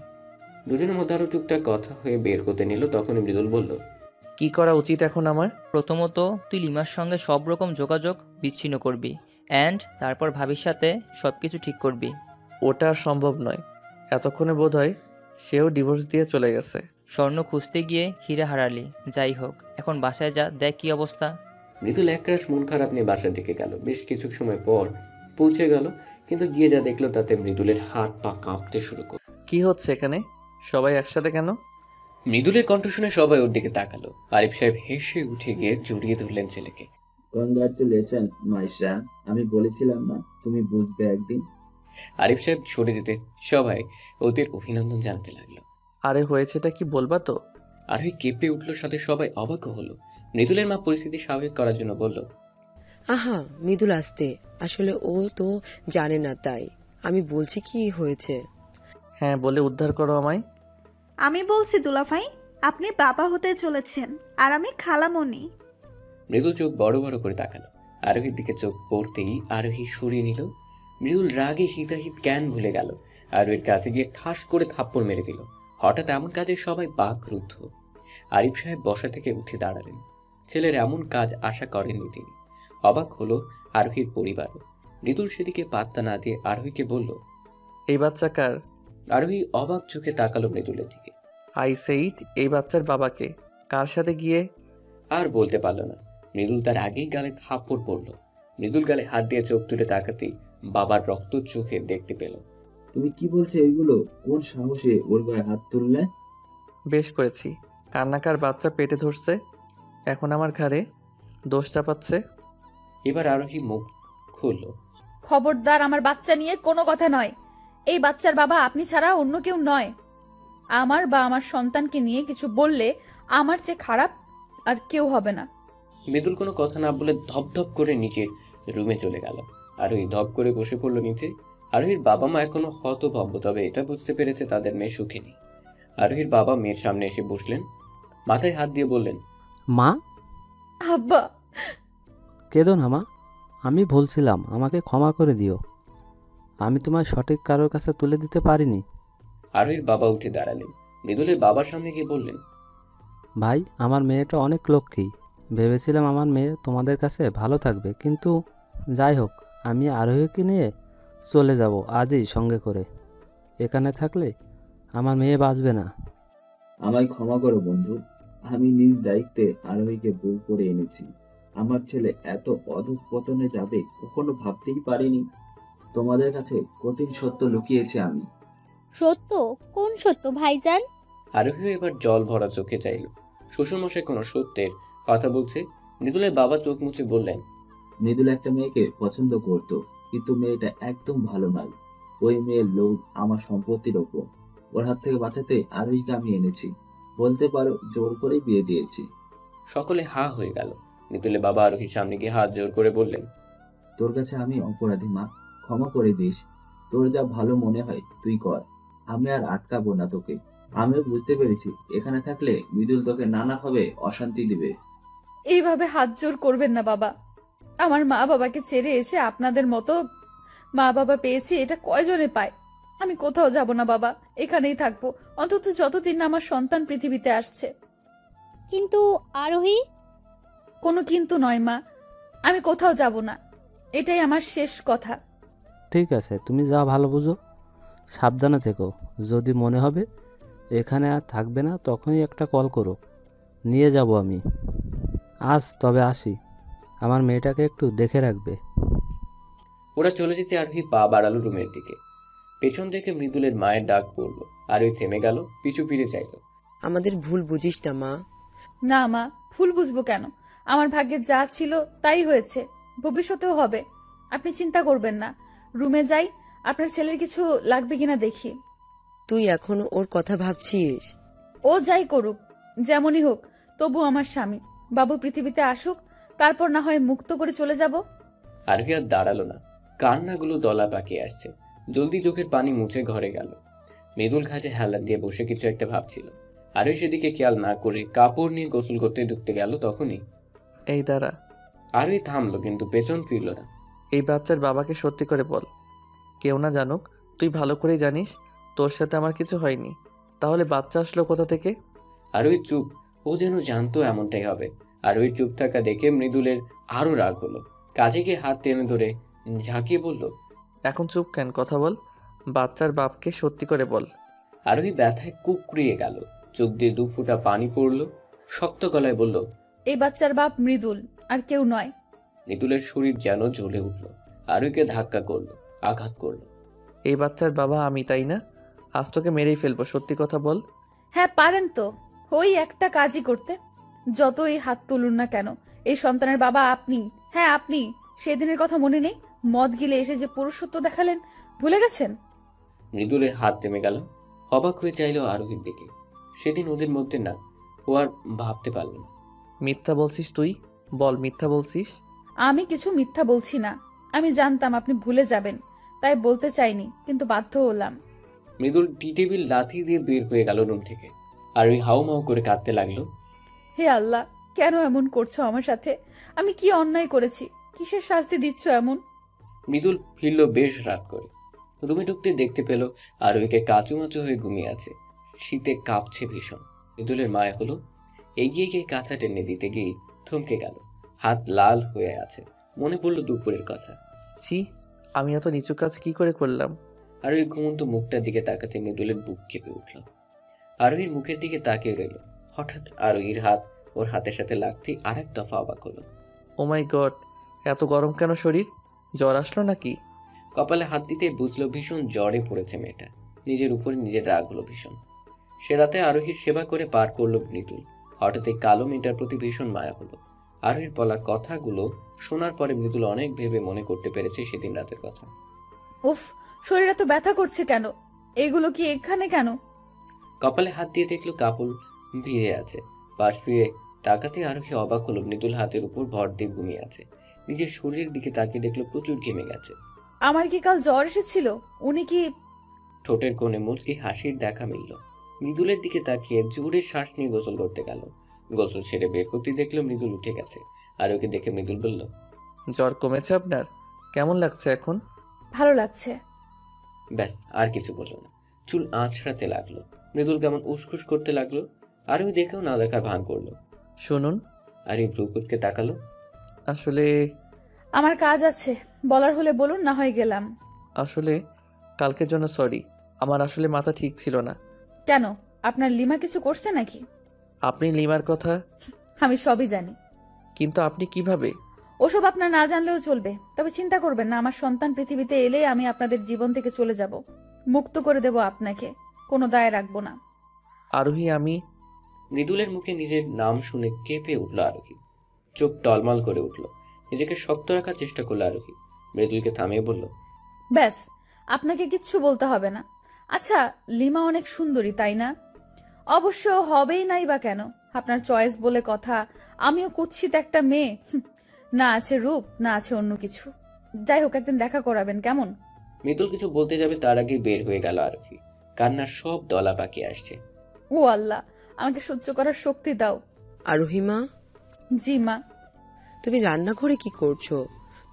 C: দুজনের মধ্যে আরো টুকটাক কথা হয়ে বের হতে নিল। তখনই মৃদুল বলল,
F: কি করা উচিত এখন আমার?
K: প্রথমত তুই লিমার সঙ্গে সব রকম যোগাযোগ বিচ্ছিন্ন করবি, অ্যান্ড তারপর ভাবির সাথে সব কিছু ঠিক করবি।
F: ওটা আর সম্ভব নয়। এতক্ষণে বোধ হয় সেও ডিভোর্স দিয়ে চলে গেছে।
K: স্বর্ণ খুঁজতে গিয়ে হীরা হারালি। যাই হোক, এখন বাসায় যা, দেখ কি অবস্থা।
C: মৃদুল একরাশ মন খারাপ নিয়ে বাসার দিকে গেল। বেশ কিছু সময় পর পৌঁছে গেল, কিন্তু গিয়ে যা দেখলো তাতে মৃদুলের হাত পা কাঁপতে শুরু করল।
F: কি হচ্ছে এখানে? সবাই একসাথে কেন?
C: মৃদুলের কণ্ঠ শুনে সবাই ওর দিকে তাকালো। আরিফ সাহেব হেসে উঠে গিয়ে জড়িয়ে ধরলেন ছেলেকে।
G: কনগ্রাচুলেশনস মাই সন, আমি বলেছিলাম না তুমি বুঝবে একদিন।
C: আরিফ সাহেব ছড়ে যেতে সবাই ওদের অভিনন্দন জানাতে লাগলো।
F: আরে হয়েছেটা কি বলবা তো?
C: আরোহী কেঁপে উঠলো, সাথে সবাই অবাক হলো। মৃদুলের মা পরিস্থিতি স্বাভাবিক করার জন্য বলল,
H: আহা মৃদুল আসতে, আসলে ও তো জানে না, তাই আমি বলছি কি হয়েছে।
F: হ্যাঁ, বলে উদ্ধার করো আমায়।
A: আমি বলছি দুলাভাই, আপনি বাবা হতে চলেছেন আর আমি খালামণি।
C: মৃদুল চোখ বড় বড় করে তাকালো। আরোহীর দিকে চোখ পড়তেই আরোহী সরিয়ে নিল। মৃদুল রাগে হিতাহিত জ্ঞান ভুলে গেল। আরোহীর কাছে গিয়ে ঠাস করে থাপ্পড় মেরে দিল। হঠাৎ এমন কাজে সবাই বাকরুদ্ধ। আরিফ সাহেব বসা থেকে উঠে দাঁড়ালেন। ছেলের এমন কাজ আশা করেননি তিনি। অবাক হলো আরোহীর পরিবারও। মৃদুল সেদিকে পাত্তা না দিয়ে আরোহীকে বলল,
F: এই বাচ্চা কার?
C: আরোহী অবাক চোখে তাকালো মৃদুলের দিকে।
F: আই সেইড এই বাচ্চার বাবাকে। কার সাথে গিয়ে?
C: আর বলতে পারল না। মৃদুল তার আগেই গালে থাপ্পড় পড়ল। মৃদুল গালে হাত দিয়ে চোখ তুলে তাকাতেই বাবার রক্ত চোখে দেখতে পেল।
G: তুমি কি বলছো এগুলো? কোন সাহসে ওর গায়ে হাত তুললে?
F: বেশ করেছি। কান্নাকার বাচ্চা পেটে ধরছে, এখন আমার ঘাড়ে দোষ চাপাচ্ছে।
C: এবার আরোহী মুখ খুলল।
B: খবরদার, আমার বাচ্চা নিয়ে কোনো কথা নয়। এই বাচ্চার বাবা আপনি ছাড়া অন্য কেউ নয়। আমার বা আমার সন্তানকে নিয়ে কিছু বললে আমার চেয়ে খারাপ আর কেউ হবে না।
C: মৃদুল কোনো কথা না বলে ধপধপ করে নিচের রুমে চলে গেল। আরোহী ধপ করে বসে পড়ল নিচে। আরোহীর বাবা মা এখনো হতভম্ব, তবে এটা বুঝতে পেরেছে তাদের মেয়ে সুখে নেই। আরোহীর বাবা মেয়ের সামনে এসে বসলেন, মাথায় হাত দিয়ে বললেন,
E: মা।
B: আব্বা।
E: কেঁদো না মা, আমি ভুলছিলাম, আমাকে ক্ষমা করে দিও। আমি তোমায় সঠিক কারোর কাছে তুলে দিতে পারিনি।
C: আরোহীর বাবা উঠে দাঁড়ালেন, মৃদুলের বাবার সামনে গিয়ে বললেন,
E: ভাই, আমার মেয়েটা অনেক লক্ষ্মী। ভেবেছিলাম আমার মেয়ে তোমাদের কাছে ভালো থাকবে, কিন্তু যাই হোক, আমি আরোহীকে নিয়ে চলে যাব আজই সঙ্গে করে। এখানে থাকলে আমার মেয়ে বাঁচবে না।
G: আমায় ক্ষমা করো বন্ধু, আমি নিজ দায়িত্বে আরোহীকে বউ করে এনেছি। আমার ছেলে এত অধঃপতনে যাবে কখনো ভাবতেই পারিনি। তোমাদের কাছে কঠিন সত্য লুকিয়েছি আমি।
D: সত্য? কোন সত্য ভাইজান?
C: আরোহীও এবার জল ভরা চোখে চাইল। শ্বশুরমশাই কোনো সত্যের কথা বলছে। মৃদুলের বাবা চোখ মুছে বললেন,
G: মৃদুল একটা মেয়েকে পছন্দ করত, কিন্তু মেয়েটা একদম ভালো নয়। ওই মেয়ের লোভ আমার সম্পত্তির ওপর। ওর হাত থেকে বাঁচাতে আরোহীকে আমি এনেছি। বলতে পারো জোর করেই বিয়ে দিয়েছি।
C: সকলে হা হয়ে গেল। মৃদুলের বাবা আরোহীর সামনে গিয়ে হাত জোর করে বললেন,
G: তোর কাছে আমি অপরাধী মা, ক্ষমা করে দিস। তোর যা ভালো মনে হয় তুই কর, আমি আর আটকাবো না তোকে। আমিও বুঝতে পেরেছি এখানে থাকলে মৃদুল তোকে নানাভাবে অশান্তি দিবে।
B: এইভাবে হাত জোর করবেন না বাবা। আমার মা বাবাকে ছেড়ে এসে আপনাদের মতো মা বাবা পেয়েছি, এটা কয়জনে পায়। আমি কোথাও যাব না বাবা, এখানেই থাকবো, অন্তত যতদিন না আমার সন্তান পৃথিবীতে আসছে।
D: কিন্তু আরোহী?
B: কোনো কিন্তু নয় মা, আমি কোথাও যাব না, এটাই আমার শেষ কথা।
E: ঠিক আছে, তুমি যা ভালো বুঝো। সাবধানে থেকো। যদি মনে হবে এখানে আর থাকবে না, তখনই একটা কল করো, নিয়ে যাব আমি। আজ তবে আসি, আমার মেয়েটাকে একটু দেখে রাখবে।
C: ওরা চলে যেতে আরোহী পা বাড়ালো রুমের দিকে। পেছন থেকে মৃদুলের মায়ের ডাক পড়ল। আরোহী থেমে গেল, পিছু ফিরে চাইল।
H: আমাদের ভুল বুঝিস না মা।
B: না মা, ভুল বুঝবো কেন? আমার ভাগ্যে যা ছিল তাই হয়েছে, ভবিষ্যতেও হবে। আপনি চিন্তা করবেন না। রুমে যাই, আপনার ছেলের কিছু লাগবে কিনা দেখি।
H: তুই এখনো ওর কথা ভাবছিস?
B: ও যাই করুক, যেমনই হোক, তবু আমার স্বামী। বাবু পৃথিবীতে আসুক, তারপর না হয় মুক্ত করে চলে যাব।
C: আরোহী আর দাঁড়ালো না, কান্নাগুলো দলা পাকিয়ে আসছে। জলদি চোখের পানি মুছে ঘরে গেল। মৃদুল খাঁচে হেলান দিয়ে বসে কিছু একটা ভাবছিল। আরোহী সেদিকে খেয়াল না করে কাপড় নিয়ে গোসল করতে ঢুকতে গেল। তখনই
F: এই দাঁড়া।
C: আরোহী থামলো, কিন্তু পেছন ফিরল না।
F: এই বাচ্চার বাবাকে সত্যি করে বল, কেউ না জানুক। তুই ভালো করেই জানিস তোর সাথে আমার কিছু হয়নি, তাহলে বাচ্চা আসলো কোথা থেকে?
C: আরোহী চুপ। ও যেন জানতো এমনটাই হবে। আরোহীর চুপ থাকা দেখে মৃদুলের আরো রাগ হলো। কাজে গিয়ে হাত টেনে ধরে ঝাঁকিয়ে বলল,
F: এখন চুপ কেন, কথা বল। বাচ্চার বাপকে সত্যি করে বল।
C: আরোহী ব্যথায় কুকড়িয়ে গেল, চোখ দিয়ে 2 ফোঁটা পানি পড়ল। শক্ত গলায় বলল,
B: এই বাচ্চার বাপ মৃদুল, আর কেউ নয়।
C: মৃদুলের শরীর যেন জ্বলে উঠল। আরোহীকে ধাক্কা করলো, আঘাত করলো।
F: এই বাচ্চার বাবা আমি, তাই না? আজ তোকে মেরেই ফেলবো, সত্যি কথা বল।
B: হ্যাঁ পারেন তো, ওই একটা কাজই করতে। যতই হাত তুলুন না কেন, এই সন্তানের বাবা আপনি। হ্যাঁ আপনি। সেদিনের কথা মনে নেই? মদ গিলে এসে যে পুরুষত্ব দেখালেন, ভুলে গেছেন?
C: মৃদুলের হাত থেমে গেল। অবাক হয়ে চাইল আরোহীর দিকে। সেদিন ওদের মধ্যে না, ও আর ভাবতে পারল না।
F: মিথ্যা বলছিস তুই, বল মিথ্যা বলছিস।
B: আমি কিছু মিথ্যা বলছি না। আমি জানতাম আপনি ভুলে যাবেন, তাই বলতে চাইনি, কিন্তু বাধ্য হলাম।
C: মৃদুল টি টেবিল লাথি দিয়ে বের হয়ে গেল রুম থেকে। আর ওই হাউমাউ করে কাঁদতে লাগলো।
B: হে আল্লাহ, কেন এমন করছো আমার সাথে? আমি কি অন্যায় করেছি? কিসের শাস্তি দিচ্ছ এমন?
C: মৃদুল ফিরল বেশ রাত করে। রুমে ঢুকতে দেখতে পেল আরোহীকে কাচুমাচু হয়ে ঘুমিয়ে আছে। শীতে কাঁপছে ভীষণ। মৃদুলের মায়া হলো, এগিয়ে গিয়ে কাঁথা টেনে দিতে গিয়ে থমকে গেল। হাত লাল হয়ে আছে। মনে পড়ল দুপুরের কথা।
F: ছি, আমি এত নিচু কাজ কি করে করলাম?
C: আরোহীর ঘুমন্ত মুখটার দিকে তাকাতে মৃদুলের বুক কেঁপে উঠল। আরোহীর মুখের দিকে তাকিয়ে রইল। হঠাৎ আরোহীর হাত ওর হাতের সাথে লাগতেই আর এক দফা অবাক হলো।
F: ও মাই গড, এত গরম কেন শরীর? জ্বর আসলো নাকি?
C: কপালে হাত দিতে বুঝলো ভীষণ জ্বরে পড়েছে মেয়েটা। নিজের উপরে নিজের রাগ হলো ভীষণ। সে রাতে আরোহীর সেবা করে পার করলো মৃদুল। হঠাৎ এই কালো মেয়েটার প্রতি ভীষণ মায়া হলো। আরোহীর বলা কথাগুলো শোনার পরে মৃদুল অনেক ভেবে মনে করতে পেরেছে সেদিন রাতের কথা।
B: উফ, শরীর এত ব্যথা করছে কেন? এগুলো কি এখানে কেন?
C: কপালে হাত দিয়ে দেখলো কাপড় ভিজে আছে। পাশ ফিরে তাকাতে আরোহী অবাক হলো মৃদুল হাতের উপর ভর দিয়ে ঘুমিয়ে আছে। নিজের শরীরের দিকে তাকিয়ে দেখলো প্রচুর ঘেমে গেছে।
B: আমার কি কাল জ্বর এসেছিল? উনি কি?
C: ঠোঁটের কোণে মুচকি হাসির দেখা মিলল। মৃদুলের দিকে তাকিয়ে জোরে শ্বাস নিয়ে গোসল করতে গেল। গোসল সেরে বের করতে দেখলো মৃদুল উঠে গেছে। আর ওকে দেখে মৃদুল বলল,
F: জ্বর কমেছে আপনার? কেমন লাগছে এখন?
B: ভালো লাগছে।
C: ব্যাস, আর কিছু বলল না। চুল আঁচড়াতে লাগলো। মৃদুল কেমন উসখুস করতে লাগলো। আর ওই দেখেও না দেখার ভান করলো।
F: শুনুন।
C: আর এই ভ্রু কুচকে তাকালো।
F: আসলে
B: আমার কাজ আছে, বলার হলে বলুন, না হয় গেলাম।
F: আসলে কালকের জন্য সরি। আমার আসলে মাথা ঠিক ছিল না।
B: কেন, আপনার লিমা কিছু করছে নাকি?
F: আপনি লিমার কথা?
B: আমি সবই জানি।
F: কিন্তু আপনি কিভাবে?
B: ওসব আপনার না জানলেও চলবে। তবে চিন্তা করবেন না, আমার সন্তান পৃথিবীতে এলে আমি আপনাদের জীবন থেকে চলে যাব, মুক্ত করে দেব আপনাকে, কোনো দায় রাখবো না।
F: আরোহী, আমি।
C: মৃদুলের মুখে নিজের নাম শুনে কেঁপে উঠল আরোহী। চোখ টলমল করে উঠল। নিজেকে শক্ত রাখার চেষ্টা করলো আরোহী। মৃদুলকে থামিয়ে বলল,
B: ব্যাস, আপনাকে কিচ্ছু বলতে হবে না। আচ্ছা, লিমা অনেক সুন্দরী, তাই না? অবশ্য হবেই নাই বা কেন, আপনার চয়েস বলে কথা। আমিও কুৎসিত একটা মেয়ে, না আছে রূপ, না আছে অন্য কিছু। যাই হোক, একদিন দেখা করাবেন, কেমন?
C: মৃদুল কিছু বলতে যাবে তার আগে বের হয়ে গেল আরোহী। কান্নার সব দলা পাকিয়ে আসছে।
B: ও আল্লাহ, আমাকে সহ্য করার শক্তি দাও।
H: আরোহী মা।
B: জি মা।
H: তুমি রান্নাঘরে কি করছো?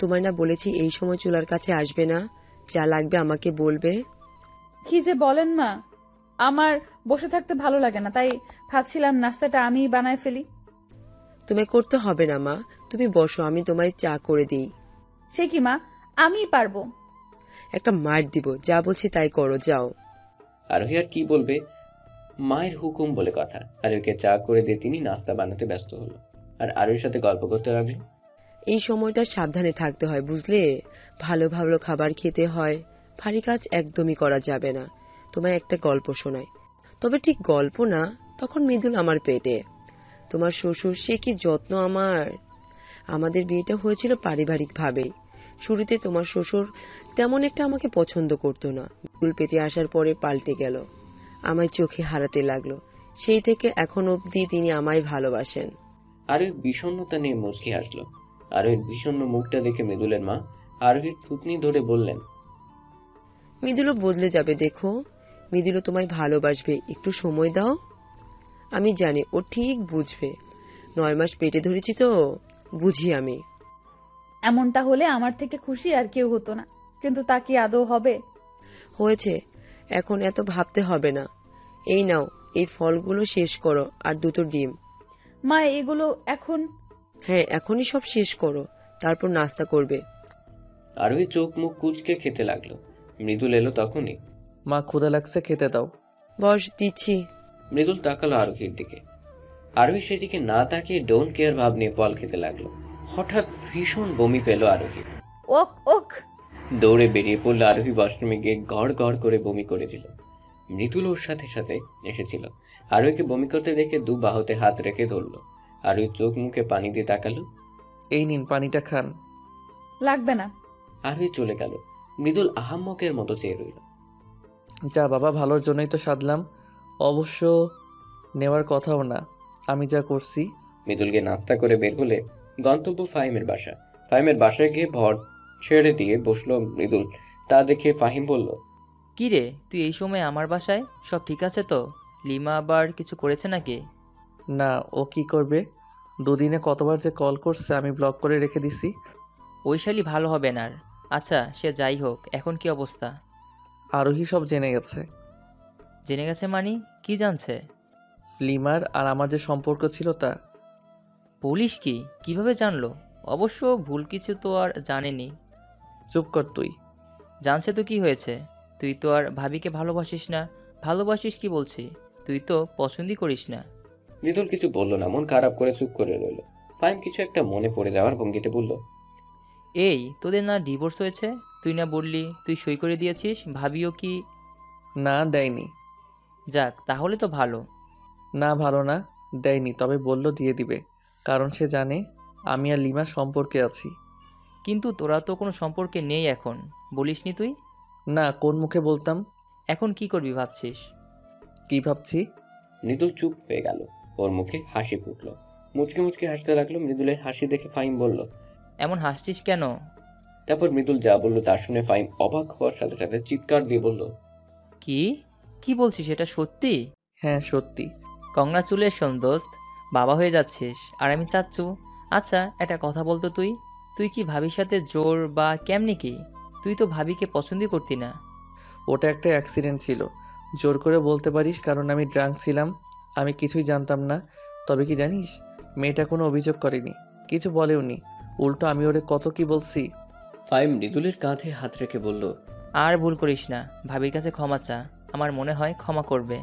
H: তোমায় না বলেছি এই সময় চুলার কাছে আসবে না, যা লাগবে আমাকে বলবে।
B: কি যে বলেন মা, আমার বসে থাকতে ভালো লাগে না, তাই ভাবছিলাম নাস্তাটা আমিই বানায় ফেলি।
H: তোমায় করতে হবে না মা, তুমি বসো, আমি তোমায় চা করে দিই।
B: সে কি মা, আমিই পারবো।
H: একটা মার দিব, যা বলছি তাই করো, যাও।
C: আরোহী আর কি বলবে, মায়ের হুকুম বলে কথা। আরোহীকে চা করে দিয়ে তিনি নাস্তা বানাতে ব্যস্ত হলো। আর আরোহীর সাথে গল্প করতে লাগলো।
H: এই সময়টা সাবধানে থাকতে হয়, বুঝলে? ভালো ভালো খাবার খেতে হয়, ভারী কাজ একদমই করা যাবে না। তোমায় একটা গল্প শোনাই, তবে ঠিক গল্প না, তখন মৃদুল আমার পেটে। তোমার শ্বশুর, সে কি যত্ন আমার। আমাদের বিয়েটা হয়েছিল পারিবারিক ভাবেই। শুরুতে তোমার শ্বশুর তেমন একটা আমাকে পছন্দ করতো না। মৃদুল পেটে আসার পরে পাল্টে গেল, আমায় চোখে হারাতে লাগলো। সেই থেকে এখন অবধি তিনি আমায় ভালোবাসেন।
C: আরোহী বিষণ্ণতা নিয়ে মুচকি হাসলো। আরোহীর বিষণ্ণ মুখটা দেখে মৃদুলের মা আরোহীর থুতনি ধরে বললেন,
H: মৃদুলও বদলে যাবে, দেখো। মৃদুলও তোমায় ভালোবাসবে, একটু সময় দাও। আমি জানি ও ঠিক বুঝবে। 9 মাস পেটে ধরেছি তো, বুঝি আমি।
B: এমনটা হলে আমার থেকে খুশি আর কেউ হতো না, কিন্তু তা কি আদৌ হবে?
H: হয়েছে, এখন এত ভাবতে হবে না। এই নাও, এই ফলগুলো শেষ করো, আর 2টো ডিম।
B: মা, এগুলো এখন?
H: হ্যাঁ, এখনই সব শেষ করো, তারপর নাস্তা করবে।
C: আরোহী চোখ মুখ কুচকে খেতে লাগলো। মৃদুল এলো তখনই।
F: মা, ক্ষুধা লাগছে, খেতে দাও।
H: বস, দিচ্ছি।
C: মৃদুল তাকালো আরোহীর দিকে। আরোহী সেদিকে না তাকিয়ে ডোন্ট কেয়ার ভাব নিয়ে ফল খেতে লাগলো। হঠাৎ ভীষণ বমি পেল আরোহী।
B: ওক ওক।
C: দৌড়ে বেরিয়ে পড়লো আরোহী। ওয়াশরুমে গিয়ে গড় গড় করে বমি করে দিল। মৃদুল ওর সাথে সাথে এসেছিল। আরোহীকে বমি করতে দেখে 2 বাহুতে হাত রেখে ধরল। আরোহী চোখ মুখে পানি দিয়ে তাকালো।
F: এই নিন, পানিটা খান।
B: লাগবে না।
C: আরোহী চলে গেল। মৃদুল আহাম্মকের মতো চেয়ে রইল।
F: যা বাবা, ভালোর জন্যই তো সাধলাম, অবশ্য নেওয়ার কথাও না আমি যা করছি।
C: মৃদুলকে নাস্তা করে বের হলে গন্তব্য ফাহিমের বাসা। ফাহিমের বাসায় গিয়ে ভর ছেড়ে দিয়ে বসলো মৃদুল। তা দেখে ফাহিম বলল,
K: কি রে, তুই এই সময় আমার বাসায়? সব ঠিক আছে তো? লিমা আবার কিছু করেছে নাকি?
F: না, ও কি করবে? 2 দিনে কতবার যে কল করছে, আমি ব্লক করে রেখে দিছি।
K: ওই শালি ভালো হবে না আর। আচ্ছা, সে যাই হোক, এখন কি অবস্থা?
F: আরোহী সব জেনে গেছে।
K: জেনে গেছে মানে? কি জানছে?
F: লিমার আর আমার যে সম্পর্ক ছিল তা।
K: পুলিশ কি কিভাবে জানলো? অবশ্য ভুল কিছু তো আর জানেনি।
F: চুপ কর তুই।
K: জানছে তো কি হয়েছে? তুই তো আর ভাবিকে ভালোবাসিস না। ভালোবাসিস কি বলছি? তুই তো পছন্দই করিস না।
C: মৃদুল কিছু বলল না, মন খারাপ করে চুপ করে রইল। ফাহিম কিছু একটা মনে পড়ে যাওয়ার ভঙ্গিতে বলল,
K: এই তোদের না ডিভোর্স হয়েছে? তুই না বললি তুই সই করে দিয়েছিস? ভাবিও কি?
F: না, দেয়নি।
K: যাক, তাহলে তো ভালো।
F: না, ভালো না, দেয়নি। তবে বলল দিয়ে দিবে, কারণ সে জানে আমি আর লিমা সম্পর্কে আছি।
K: কিন্তু তোরা তো কোনো সম্পর্কে নেই এখন, বলিসনি তুই?
F: না, কোন মুখে বলতাম?
K: এখন কি করবি ভাবছিস?
F: কি ভাবছি?
C: মৃদুল চুপ হয়ে গেল। ওর মুখে হাসি ফুটল। মুচকে মুচকে হাসতে লাগলো। মৃদুলের হাসি দেখে ফাহিম বলল,
K: এমন হাসছিস কেন?
C: তারপর মৃদুল যা বলল তা শুনে ফাহিম অবাক হওয়ার সাথে সাথে চিৎকার দিয়ে বলল,
K: কি কি বলছিস? এটা সত্যি?
F: হ্যাঁ, সত্যি।
K: কংগ্রাচুলেশন দোস্ত, বাবা হয়ে যাচ্ছিস আর আমি চাচ্ছু। আচ্ছা, একটা কথা বলতো, তুই তুই কি ভাবির সাথে জোর বা কেমনি কি? তুই তো ভাবিকে পছন্দই করতি না।
F: ওটা একটা অ্যাক্সিডেন্ট ছিল। জোর করে বলতে পারিস, কারণ আমি ড্রাঙ্ক ছিলাম। আমি কিছুই জানতাম না। তবে কি জানিস, মেয়েটা কোনো অভিযোগ করেনি, কিছু বলেওনি। উল্টো আমি ওরে কত কি বলছি।
C: ফাহিম মৃদুলের কাঁধে হাত রেখে বলল,
K: আর ভুল করিস না, ভাবির কাছে ক্ষমা চা। আমার মনে হয় ক্ষমা করবে।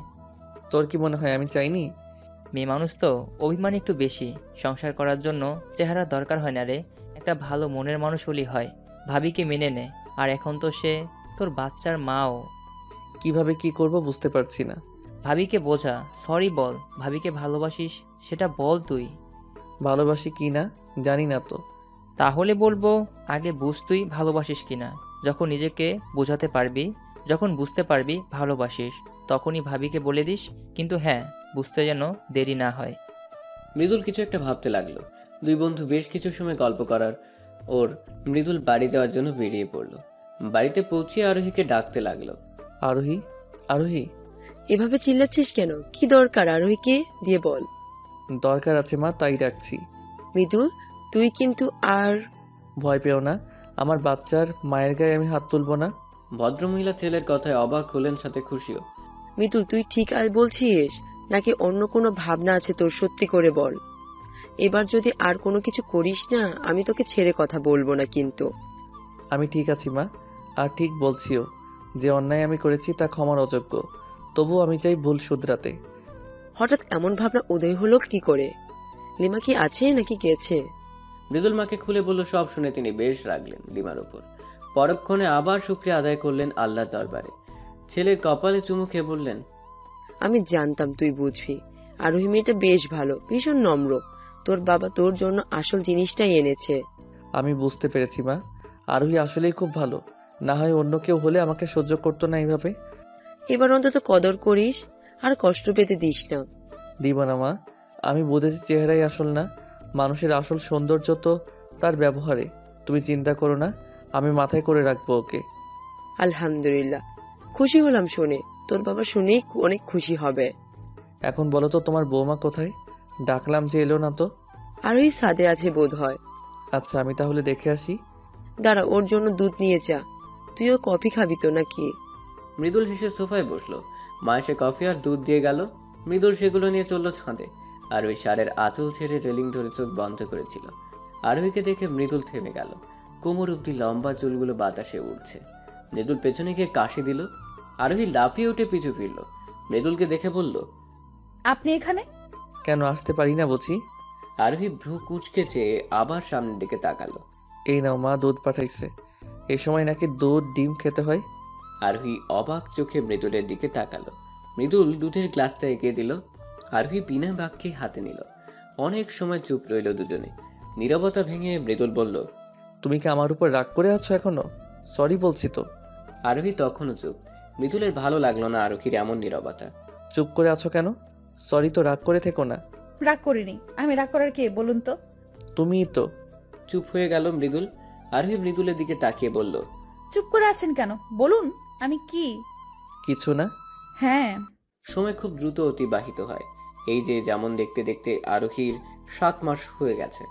F: তোর কি মনে হয় আমি চাইনি?
K: মেয়ে মানুষ তো অভিমান একটু বেশি। সংসার করার জন্য চেহারা দরকার হয় না রে, একটা ভালো মনের মানুষ হলেই হয়। ভাবিকে মেনে নে। আর এখন তো সে তোর বাচ্চার মাও।
F: কিভাবে কি করব বুঝতে পারছি না।
K: ভাবিকে বোঝা, সরি বল। ভাবিকে ভালোবাসিস সেটা বল তুই।
F: ভালোবাসি কি না জানি না তো।
K: তাহলে বলবো, আগে বুঝ তুই ভালোবাসিস কিনা। যখন নিজেকে বোঝাতে পারবি, যখন বুঝতে পারবি ভালোবাসিস, তখনই ভাবিকে বলে দিস। কিন্তু হ্যাঁ, বুঝতে যেন দেরি না হয়।
C: মৃদুল কিছু একটা ভাবতে লাগলো। দুই বন্ধু বেশ কিছু সময় গল্প করার ওর মৃদুল বাড়ি যাওয়ার জন্য বেরিয়ে পড়ল। বাড়িতে পৌঁছে আরোহীকে ডাকতে লাগলো,
F: আরোহী, আরোহী।
H: এভাবে চিল্লাচ্ছিস কেন? কি দরকার আরোহীকে দিয়ে বল।
F: দরকার আছে মা, তাই ডাকছি।
H: মৃদুল, তুই কিন্তু আর
F: ভয় পেও না, আমার বাচ্চার মায়ের গায়ে আমি হাত তুলব না।
C: ভদ্রমহিলা ছেলের কথায় অবাক হলেন, সাথে খুশিও।
H: মৃদুল, তুই ঠিক বলছিস নাকি অন্য কোনো ভাবনা আছে তোর? সত্যি করে বল। এবার যদি আর কোনো কিছু করিস না, আমি তোকে ছেড়ে কথা বলবো না কিন্তু।
F: আমি ঠিক আছি মা, আর ঠিক বলছিও। যে অন্যায় আমি করেছি তা ক্ষমার অযোগ্য। তবুও আমি চাই ভুল শুধরাতে।
H: হঠাৎ এমন ভাবনা উদয় হলো কি করে? লিমা কি আছে নাকি গেছে?
C: মৃদুল মাকে খুলে বলল। সব শুনে তিনি বেশ রাগলেন লিমার ওপর। পরক্ষণে আবার শুকরিয়া আদায় করলেন আল্লাহর দরবারে। ছেলের কপালে চুমু খেয়ে বললেন,
H: আমি জানতাম তুই বুঝবি। আরোহী মেয়েটা বেশ ভালো, ভীষণ নম্র। তোর বাবা তোর জন্য আসল জিনিসটাই এনেছে।
F: আমি বুঝতে পেরেছি মা, আরোহী আসলেই খুব ভালো। না হয় অন্য কেউ হলে আমাকে সহ্য করতো না এইভাবে।
H: এবার অন্তত কদর করিস, আর কষ্ট পেতে দিস না।
F: দিব না মা, আমি বুঝেছি চেহারাই আসল না, মানুষের আসল সৌন্দর্য তো তার ব্যবহারে। তুমি চিন্তা করো না, আমি মাথায় করে রাখবো ওকে।
H: আলহামদুলিল্লাহ, খুশি হলাম শুনে। তোর বাবা শুনেই অনেক খুশি হবে।
F: এখন বলো তো, তোমার বৌমা কোথায়? ডাকলাম যে এলো না তো।
H: আরোহী ছাদে আছে বোধ হয়।
F: আচ্ছা, আমি তাহলে দেখে আসি।
H: দাঁড়া, ওর জন্য দুধ নিয়ে যা। তুইও কফি খাবি তো নাকি?
C: মৃদুল হেসে সোফায় বসলো। মা এসে কফি আর দুধ দিয়ে গেল। মৃদুল সেগুলো নিয়ে চলল ছাদে। আর ওই শাড়ের আঁচল ছেড়ে রেলিং ধরে চোখ বন্ধ করেছিল। আরোহীকে দেখে মৃদুল থেমে গেল। কোমর অব্দি লম্বা চুলগুলো বাতাসে উড়ছে। মৃদুল পেছনে গিয়ে কাশি দিল। আরোহী লাফিয়ে উঠে পিছু ফিরল। মৃদুলকে দেখে বলল,
B: আপনি এখানে?
F: কেন আসতে পারি না বুঝি?
C: আরোহী ভ্রু কুঁচকে চেয়ে আবার সামনের দিকে তাকালো।
F: এই নাও মা, দুধ পাঠাইছে। এই সময় নাকি দুধ ডিম খেতে হয়।
C: আরোহী অবাক চোখে মৃদুলের দিকে তাকালো। মৃদুল দুধের গ্লাসটা এগিয়ে দিল। আরোহী বিনা বাক্যে হাতে নিল। অনেক সময় চুপ রইল দুজনে। নীরবতা ভেঙে মৃদুল বলল,
F: তুমি কি আমার উপর রাগ করে আছো এখনো? সরি বলছি তো।
C: আরোহী তখনও চুপ। মৃদুলের ভালো লাগলো না আরোহীর এমন নীরবতা।
F: চুপ করে আছো কেন? সরি তো, রাগ করে থেকো না।
B: রাগ করিনি। আমি রাগ করার কে বলুন তো?
F: তুমিই তো।
C: চুপ হয়ে গেল মৃদুল। আরোহী মৃদুলের দিকে তাকিয়ে বলল,
B: চুপ করে আছেন কেন? বলুন, আমি কি?
F: কিছু না।
B: হ্যাঁ।
C: সময় খুব দ্রুত অতিবাহিত হয়। এই যে যেমন দেখতে দেখতে আরোহীর 7 মাস হয়ে গেছে।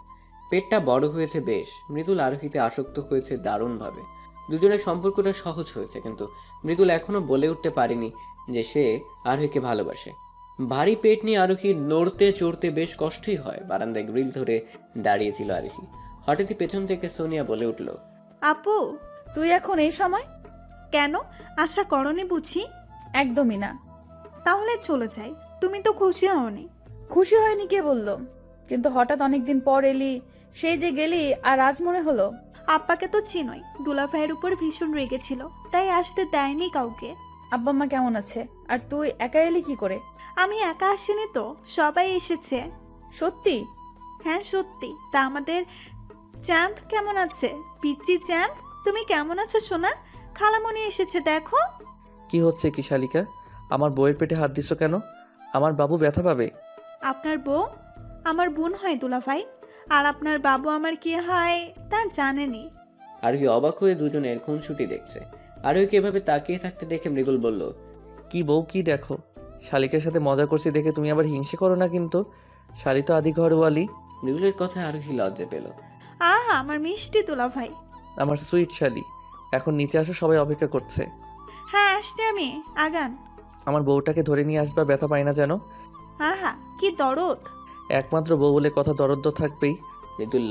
C: পেটটা বড় হয়েছে বেশ। মৃদুল আরোহীতে আসক্ত হয়েছে দারুণভাবে। দুজনের সম্পর্কটা সহজ হয়েছে, কিন্তু মৃদুল এখনো বলে উঠতে পারেনি যে সে আরোহীকে ভালোবাসে। ভারী পেট নিয়ে আরোহীর নড়তে চড়তে বেশ কষ্টই হয়। বারান্দায় গ্রিল ধরে দাঁড়িয়েছিল আরোহী। হঠাৎই পেছন থেকে সোনিয়া বলে উঠল,
A: আপু,
B: তুই এখন এই সময়?
A: কেন আশা করনি বুঝি?
B: একদমই না।
A: তাহলে চলে যাই। তুমি তো খুশি হওনি।
B: খুশি হয়নি কে বললো? কিন্তু হঠাৎ অনেকদিন পর এলি, সেই যে গেলি, আর আজ মনে হলো।
A: আব্বাকে তো চিনোই, দুলাভাইয়ের উপর ভীষণ রেগেছিল, তাই আসতে দেয়নি কাউকে।
B: আব্বা মা কেমন আছে? আর তুই একা এলি কি করে?
A: আমি একা আসিনি তো, সবাই এসেছে।
B: সত্যি?
A: হ্যাঁ সত্যি। তা আমাদের চ্যাম্প কেমন আছে? পিচ্চি চ্যাম্প, তুমি কেমন আছো সোনা? খালামণি এসেছে দেখো।
F: কি হচ্ছে কি শালিকা? আমার বউয়ের পেটে হাত দিছো কেন? আমার বাবু ব্যথা পাবে।
A: আপনার বউ আমার বোন হয় দুলাভাই, আর আপনার বাবু আমার কি হয় তা জানেনি।
C: আরোহী অবাক হয়ে দুজনের খুনসুটি দেখছে। আরোহীকে এভাবে তাকিয়ে থাকতে দেখে মৃদুল বলল,
F: কি বউ কি দেখো? শালিকের সাথে মজা করছি দেখে তুমি আবার হিংসে করো না কিন্তু। শালি তো আদি ঘরওয়ালি।
C: মৃদুলের কথায় আরোহী লজ্জা পেল।
A: আহা আমার মিষ্টি দুলাভাই।
F: আমার সুইট শালি, এখন নিচে আসো, সবাই অপেক্ষা করছে।
A: হ্যাঁ আসতে আমি, আগান।
F: আমার বউটাকে ধরে নিয়ে আসবা, ব্যথা পাই না যেন।
A: আহা কি দরদ।
F: একমাত্র বউ বলে কথা, দরদ তো থাকবেই।
C: মৃদুল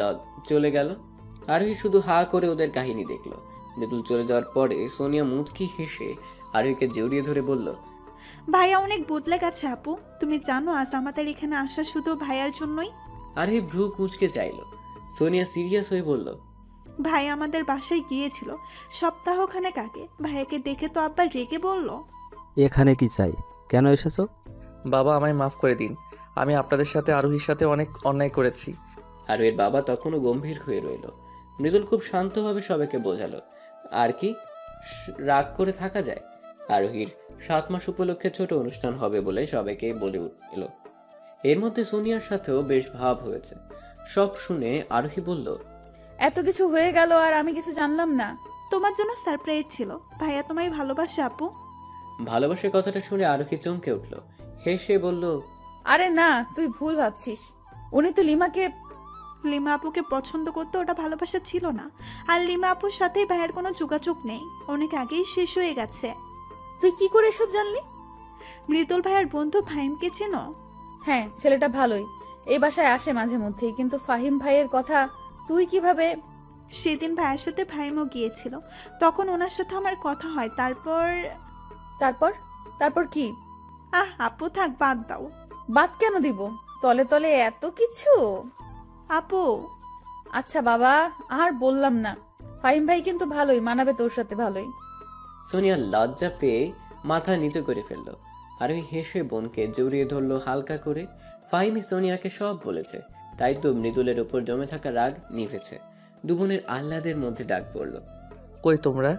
C: চলে গেল। আরোহী শুধু হা করে ওদের কাহিনী দেখলো। মৃদুল চলে যাওয়ার পরে সোনিয়া মুচকি হেসে আরোহীকে জড়িয়ে ধরে বলল,
A: ভাইয়া অনেক বদলে গেছে আপু। তুমি জানো আজ আমাদের এখানে আসা শুধু ভাইয়ার জন্যই।
C: আরোহী ভ্রু কুঁচকে চাইল। সোনিয়া সিরিয়াস হয়ে বলল,
A: ভাই আমাদের বাসায় গিয়েছিল সপ্তাহখানেক আগে। ভাইয়াকে দেখে তো আব্বা রেগে বলল,
E: এখানে কি চাই? কেন এসেছো?
F: বাবা আমায় মাফ করে দিন, আমি আপনাদের সাথে আরোহীর সাথে অনেক অন্যায় করেছি।
C: আরোহীর বাবা তখনও গম্ভীর হয়ে রইল। মৃদুল খুব শান্তভাবে সবাইকে বোঝালো, আর কি রাগ করে থাকা যায়? আরোহীর 7 মাস উপলক্ষে ছোট অনুষ্ঠান হবে বলে সবাইকে বলে উঠল। এর মধ্যে সোনিয়ার সাথেও বেশ ভাব হয়েছে। সব শুনে আরোহী বলল,
B: এত কিছু হয়ে গেল আর আমি কিছু জানলাম না।
A: তোমার জন্য সারপ্রাইজ ছিল। ভাইয়া তোমায় ভালোবাসে আপু।
C: ভালোবাসার কথাটা শুনে আরোহী চমকে উঠল। হেসে বলল,
B: আরে না, তুই ভুল ভাবছিস। উনি তো
A: লিমা আপুকে পছন্দ করতে, ওটা ভালোবাসা ছিল না। আর লিমা আপুর সাথে ভাইয়ের কোনো যোগাযোগ নেই, অনেক আগেই শেষ হয়ে গেছে।
B: তুই কি করে এসব জানলি?
A: মৃদুল ভাইয়ের বন্ধু ফাহিমকে চেনো?
B: হ্যাঁ, ছেলেটা ভালোই, এই বাসায় আসে মাঝে মধ্যেই। কিন্তু ফাহিম ভাইয়ের কথা তুই কিভাবে?
A: সেদিন ভাইয়ের সাথে ফাহিমও গিয়েছিল, তখন ওনার সাথে আমার কথা হয়। তারপর
B: তারপর তারপর কি?
A: আপু থাক, বাদ দাও।
B: বাদ কেন দিব? তলে তলে এত কিছু।
A: আপু
B: আচ্ছা বাবা, আর বললাম না। ফাহিম ভাই কিন্তু ভালোই, মানাবে তোর সাথে ভালোই।
C: সোনিয়া লজ্জা পেয়ে মাথা নিচু করে ফেলল। আর ওই হেসে বোনকে জড়িয়ে ধরলো হালকা করে। ফাহিমি সোনিয়াকে সব বলেছে, তাই তো মৃদুলের উপর জমে থাকা রাগ নিভেছে। দুবোনের আহ্লাদের মধ্যে ডাক পড়ল,
F: কই তোমরা?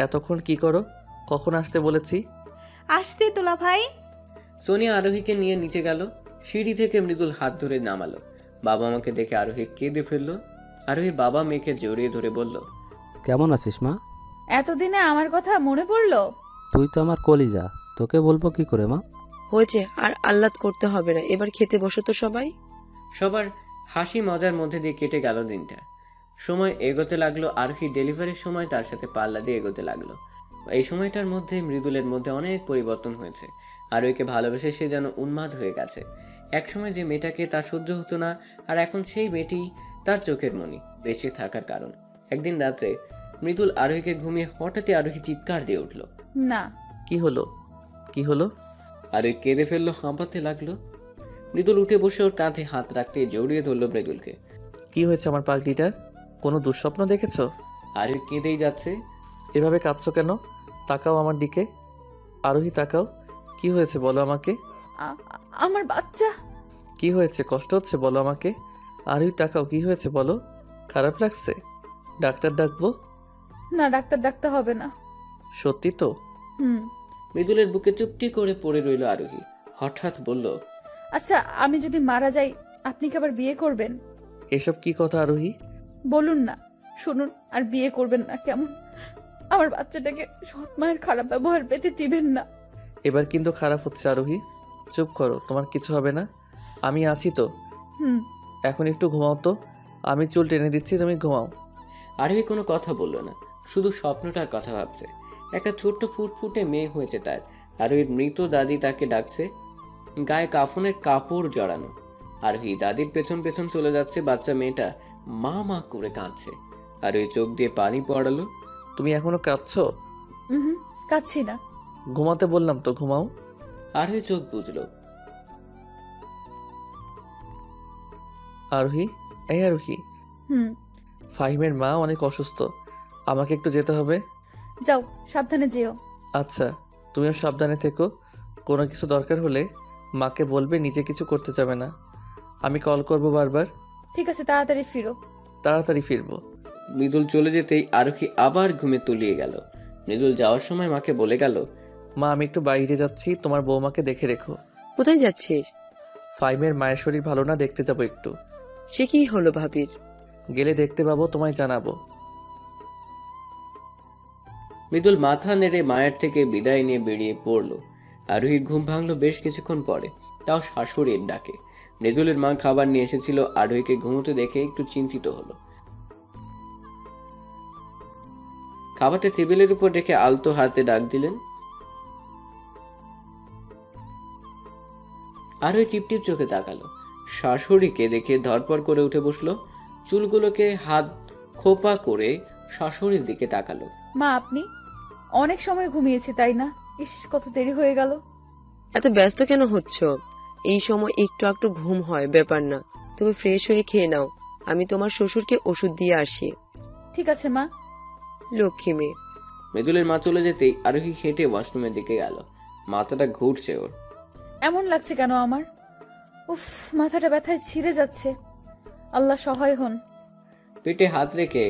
F: এতক্ষণ কি করো? কখন আসতে বলেছি?
A: আসতে তোলা ভাই।
C: সোনিয়া আরোহীকে নিয়ে নিচে গেল। সিঁড়ি থেকে মৃদুল হাত ধরে নামালো। বাবা মাকে দেখে আরোহী কেঁদে ফেললো। আরোহীর বাবা মেয়েকে জড়িয়ে ধরে বলল,
E: কেমন আছিস মা?
B: এতদিনে আমার কথা মনে পড়লো?
E: তুই তো আমার কলিজা, তোকে বলবো কি করে মা?
H: হয়েছে, আর আহ্লাদ করতে হবে না, এবার খেতে বসো তো সবাই।
C: সবার হাসি মজার মধ্যে দিয়ে কেটে গেল দিনটা। সময় এগোতে লাগলো। আরোহী ডেলিভারির সময় তার সাথে পাল্লা দিয়ে এগোতে লাগলো। এই সময়টার মধ্যে মৃদুলের মধ্যে অনেক পরিবর্তন হয়েছে। আরোহীকে ভালোবেসে সে যেন উন্মাদ হয়ে গেছে। একসময় যে মেয়েটাকে তার সহ্য হতো না, আর এখন সেই মেয়েটি তার চোখের মণি, বেঁচে থাকার কারণ। একদিন রাত্রে মৃদুল আরোহীকে ঘুমিয়ে হঠাৎই আরোহী চিৎকার দিয়ে উঠল,
B: না।
F: কি হলো? কি হলো?
C: আরোহী কেঁদে ফেললো, হাঁপাতে লাগলো। মৃদুল উঠে বসে ওর কাঁধে হাত রাখতে জড়িয়ে ধরলো মৃদুলকে।
F: কি হয়েছে আমার পাগলিটার? কোনো দুঃস্বপ্ন দেখেছো?
C: আরোহী কেঁদেই যাচ্ছে।
F: এভাবে কাঁদছো কেন? তাকাও আমার দিকে। আরোহী তাকাও, কি হয়েছে বলো আমাকে।
B: আমার বাচ্চা।
F: কি হয়েছে? কষ্ট হচ্ছে বলো আমাকে। আরোহী তাকাও, কি হয়েছে বলো। খারাপ লাগছে? ডাক্তার ডাকবো?
B: না, ডাক্তার ডাকতে হবে না।
F: সত্যি তো?
C: মৃদুলের বুকে চুপটি করে পড়ে রইল আরোহী। হঠাৎ বলল,
B: আচ্ছা আমি যদি মারা যাই, আপনি কি আবার বিয়ে করবেন?
F: এসব কি কথা আরোহী?
B: বলুন না, শুনুন। আর বিয়ে করবেন না কেমন? আমার বাচ্চাটাকে সৎ মায়ের খারাপ ব্যবহার পেতে দিবেন না।
F: এবার কিন্তু খারাপ হচ্ছে আরোহী, চুপ করো, তোমার কিছু হবে না, আমি আছি তো। এখন একটু ঘুমাও তো, আমি চুল টেনে দিচ্ছি, তুমি ঘুমাও।
C: আরোহী কোনো কথা বলল না, শুধু স্বপ্নটার কথা ভাবছে। একটা ছোট্ট ফুটফুটে মেয়ে হয়েছে তার। আরোহীর মৃত দাদি তাকে ডাকছে, গায়ে কাফনের কাপড় জড়ানো। আরোহী দাদির পেছন পেছন চলে যাচ্ছে। বাচ্চা মেয়েটা মা মা করে কাঁদছে। আর ওই চোখ দিয়ে পানি পড়ালো।
F: তুমি এখনো কাঁদছো?
B: হুম, কাচ্ছি না।
F: ঘুমাতে বললাম তো, ঘুমাও।
C: আরোহী চোখ বুঝলো।
F: আরোহী, এই আরোহী,
B: হুম।
F: ফাহিমের মা অনেক অসুস্থ, আমাকে একটু যেতে হবে।
B: যাও, সাবধানে যেও।
F: আচ্ছা, তুমিও সাবধানে থেকো। কোনো কিছু দরকার হলে মাকে বলবে, নিজে কিছু করতে যাবে না। আমি কল করব বারবার।
B: ঠিক আছে, তাড়াতাড়ি ফিরো।
F: তাড়াতাড়ি ফিরবো।
C: মৃদুল চলে যেতেই আরোহী আবার ঘুমে তলিয়ে গেল। মৃদুল যাওয়ার সময় মাকে বলে গেল,
F: মা আমি একটু বাইরে যাচ্ছি, তোমার বৌমাকে দেখে রেখো।
H: কোথায় যাচ্ছিস?
F: ফাহিমের মায়ের শরীর ভালো না, দেখতে যাবো একটু।
H: সে কি হলো ভাবির?
F: গেলে দেখতে পাবো, তোমায় জানাবো।
C: মৃদুল মাথা নেড়ে মায়ের থেকে বিদায় নিয়ে বেরিয়ে পড়ল। আরোহীর ঘুম ভাঙলো বেশ কিছুক্ষণ পরে, তাও শাশুড়ির ডাকে। মৃদুলের মা খাবার নিয়ে এসেছিল, আরোহীকে ঘুমোতে দেখে একটু চিন্তিত হলো। খাবারটা টেবিলের উপর রেখে আলতো হাতে ডাক দিলেন। আরোহী টিপটিপ চোখে তাকালো। শাশুড়িকে দেখে ধরপড় করে উঠে বসলো। চুলগুলোকে হাত খোপা করে শাশুড়ির দিকে তাকালো।
B: মা, আপনি? অনেক সময় ঘুমিয়েছি তাই না? ইস, কত দেরি হয়ে গেল।
H: এত ব্যস্ত কেন হচ্ছ? এই সময় একটু একটু ঘুম হয়, ব্যাপার না। তুমি ফ্রেশ হয়ে খেয়ে নাও, আমি তোমার শ্বশুরকে ওষুধ দিয়ে আসি।
B: ঠিক আছে মা।
H: লক্ষ্মী মেয়ে।
C: মৃদুলের মা চলে যেতেই আরোহী হেঁটে ওয়াশরুমের দিকে গেল। মাথাটা ঘুরছে ওর।
B: এমন লাগছে কেন আমার? উফ, মাথাটা ব্যথায় ছিঁড়ে যাচ্ছে। আল্লাহ সহায় হন।
C: পেটে হাত রেখে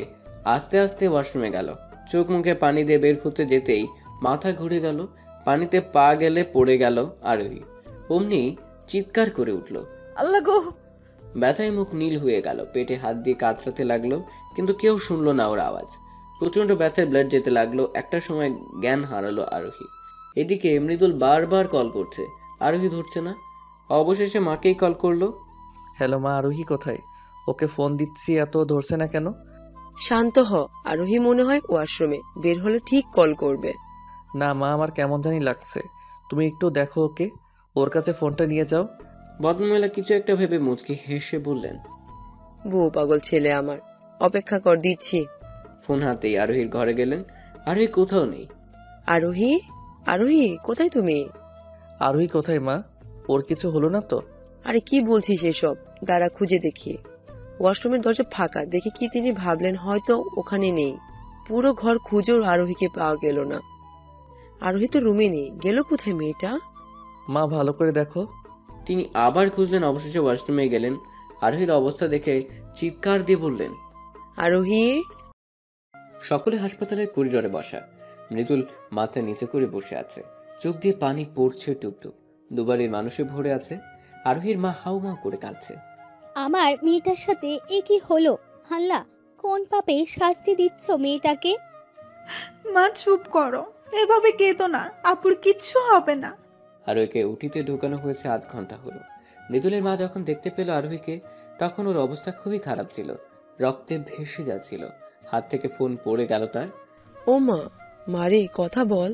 C: আস্তে আস্তে ওয়াশরুমে গেল। চোখ মুখে পানি দিয়ে বের হতে যেতেই মাথা ঘুরে গেল। পানিতে পা গেলে পড়ে গেল আরোহী। অমনি চিৎকার করে উঠল।
B: আল্লাহ গো!
C: ব্যথায় মুখ নীল হয়ে গেল। পেটে হাত দিয়ে কাতরাতে লাগলো, কিন্তু কেউ শুনলো না ওর আওয়াজ। প্রচন্ড ব্যথায় ব্লাড যেতে লাগলো। একটা সময় জ্ঞান হারালো আরোহী। এদিকে মৃদুল বারবার কল করছে, আরোহী ধরছে না। অবশেষে মাকেই কল করলো।
F: হ্যালো মা, আরোহী কোথায়? ওকে ফোন দিচ্ছি, এত ধরছে না কেন?
H: শান্ত হ, আরোহী মনে হয় ওয়াশরুমে, বের হলে ঠিক কল করবে।
F: না মা, আমার কেমন জানি লাগছে, তুমি একটু দেখো ওকে। ওর কাছে ফোনটা নিয়ে যাও।
C: ভদ্রমহিলা কিছু একটা ভেবে মুচকি হেসে বললেন,
H: বউ পাগল ছেলে আমার, অপেক্ষা কর, দিচ্ছি।
C: ফোন হাতেই আরোহীর ঘরে গেলেন। আরোহী কোথাও নেই।
H: আরোহী, আরোহী কোথায় তুমি?
F: আরোহী কোথায় মা? ওর কিছু হলো না তো?
H: আরে কি বলছিস এসব? দাঁড়া, খুঁজে দেখি। ওয়াশরুমের দরজা ফাঁকা দেখে কি তিনি ভাবলেন হয়তো ওখানে নেই। পুরো ঘর খুঁজেও আরোহীকে পাওয়া গেল না। আরোহী তো রুমে নেই, গেল কোথায় মেয়েটা?
F: মা ভালো করে দেখো।
C: তিনি আবার খুঁজলেন, অবশেষে ওয়াশরুমে গেলেন। আরোহীর অবস্থা দেখে চিৎকার দিয়ে বললেন,
H: আরোহী!
C: সকলে হাসপাতালের করিডোরে বসা। মৃদুল মাথা নিচে করে বসে আছে, চোখ দিয়ে পানি পড়ছে টুপটুপ। দুবারের মানুষে ভরে আছে। আরোহীর মা হাউমাউ করে কাঁদছে।
D: আমার মেয়েটার সাথে এ কি হলো? আল্লাহ, কোন পাপে শাস্তি দিচ্ছ মেয়েটাকে?
A: মা চুপ করো, এভাবে কেঁদো না, আপুর কিচ্ছু হবে না।
C: আরোহীকে উঠিতে ঢোকানো হয়েছে 8 ঘন্টা হলো। মৃদুলের মা যখন দেখতে পেল আরোহীকে, তখন ওর অবস্থা খুবই খারাপ ছিল, রক্তে ভেসে যাচ্ছিল। হাত থেকে ফোন পড়ে গেল তার।
H: ও মা, মারে কথা বল।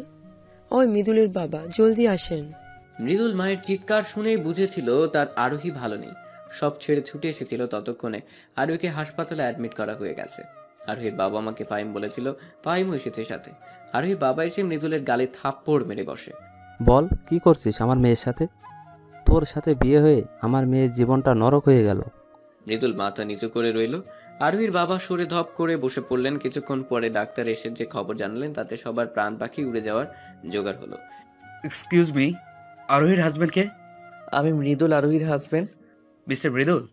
H: ওই মৃদুলের বাবা, জলদি আসেন।
C: মৃদুল মায়ের চিৎকার শুনেই বুঝেছিল তার আরোহী ভালো নেই। সব ছেড়ে ছুটে এসেছিল। ততক্ষণে আরোহীকে হাসপাতালে অ্যাডমিট করা হয়ে গেছে। আরোহীর বাবা মাকে ফাহিম বলেছিল, ফাহিমও এসেছে সাথে। আরোহীর বাবা এসে মৃদুলের গালে থাপ্পড় মেরে বসে।
E: বল, কি করছিস আমার মেয়ের সাথে? তোর সাথে বিয়ে হয়ে আমার মেয়ের জীবনটা নরক হয়ে গেল।
C: মৃদুল মাথা নিচু করে রইল। আরোহীর বাবা সরে ধপ করে বসে পড়লেন। কিছুক্ষণ পরে ডাক্তার এসে যে খবর জানালেন, তাতে সবার প্রাণ পাখি উড়ে যাওয়ার জোগাড় হলো।
L: এক্সকিউজ মি, আরোহীর হাজব্যান্ড কে?
F: আমি মৃদুল, আরোহীর হাজবেন্ড।
L: মিস্টার মৃদুল,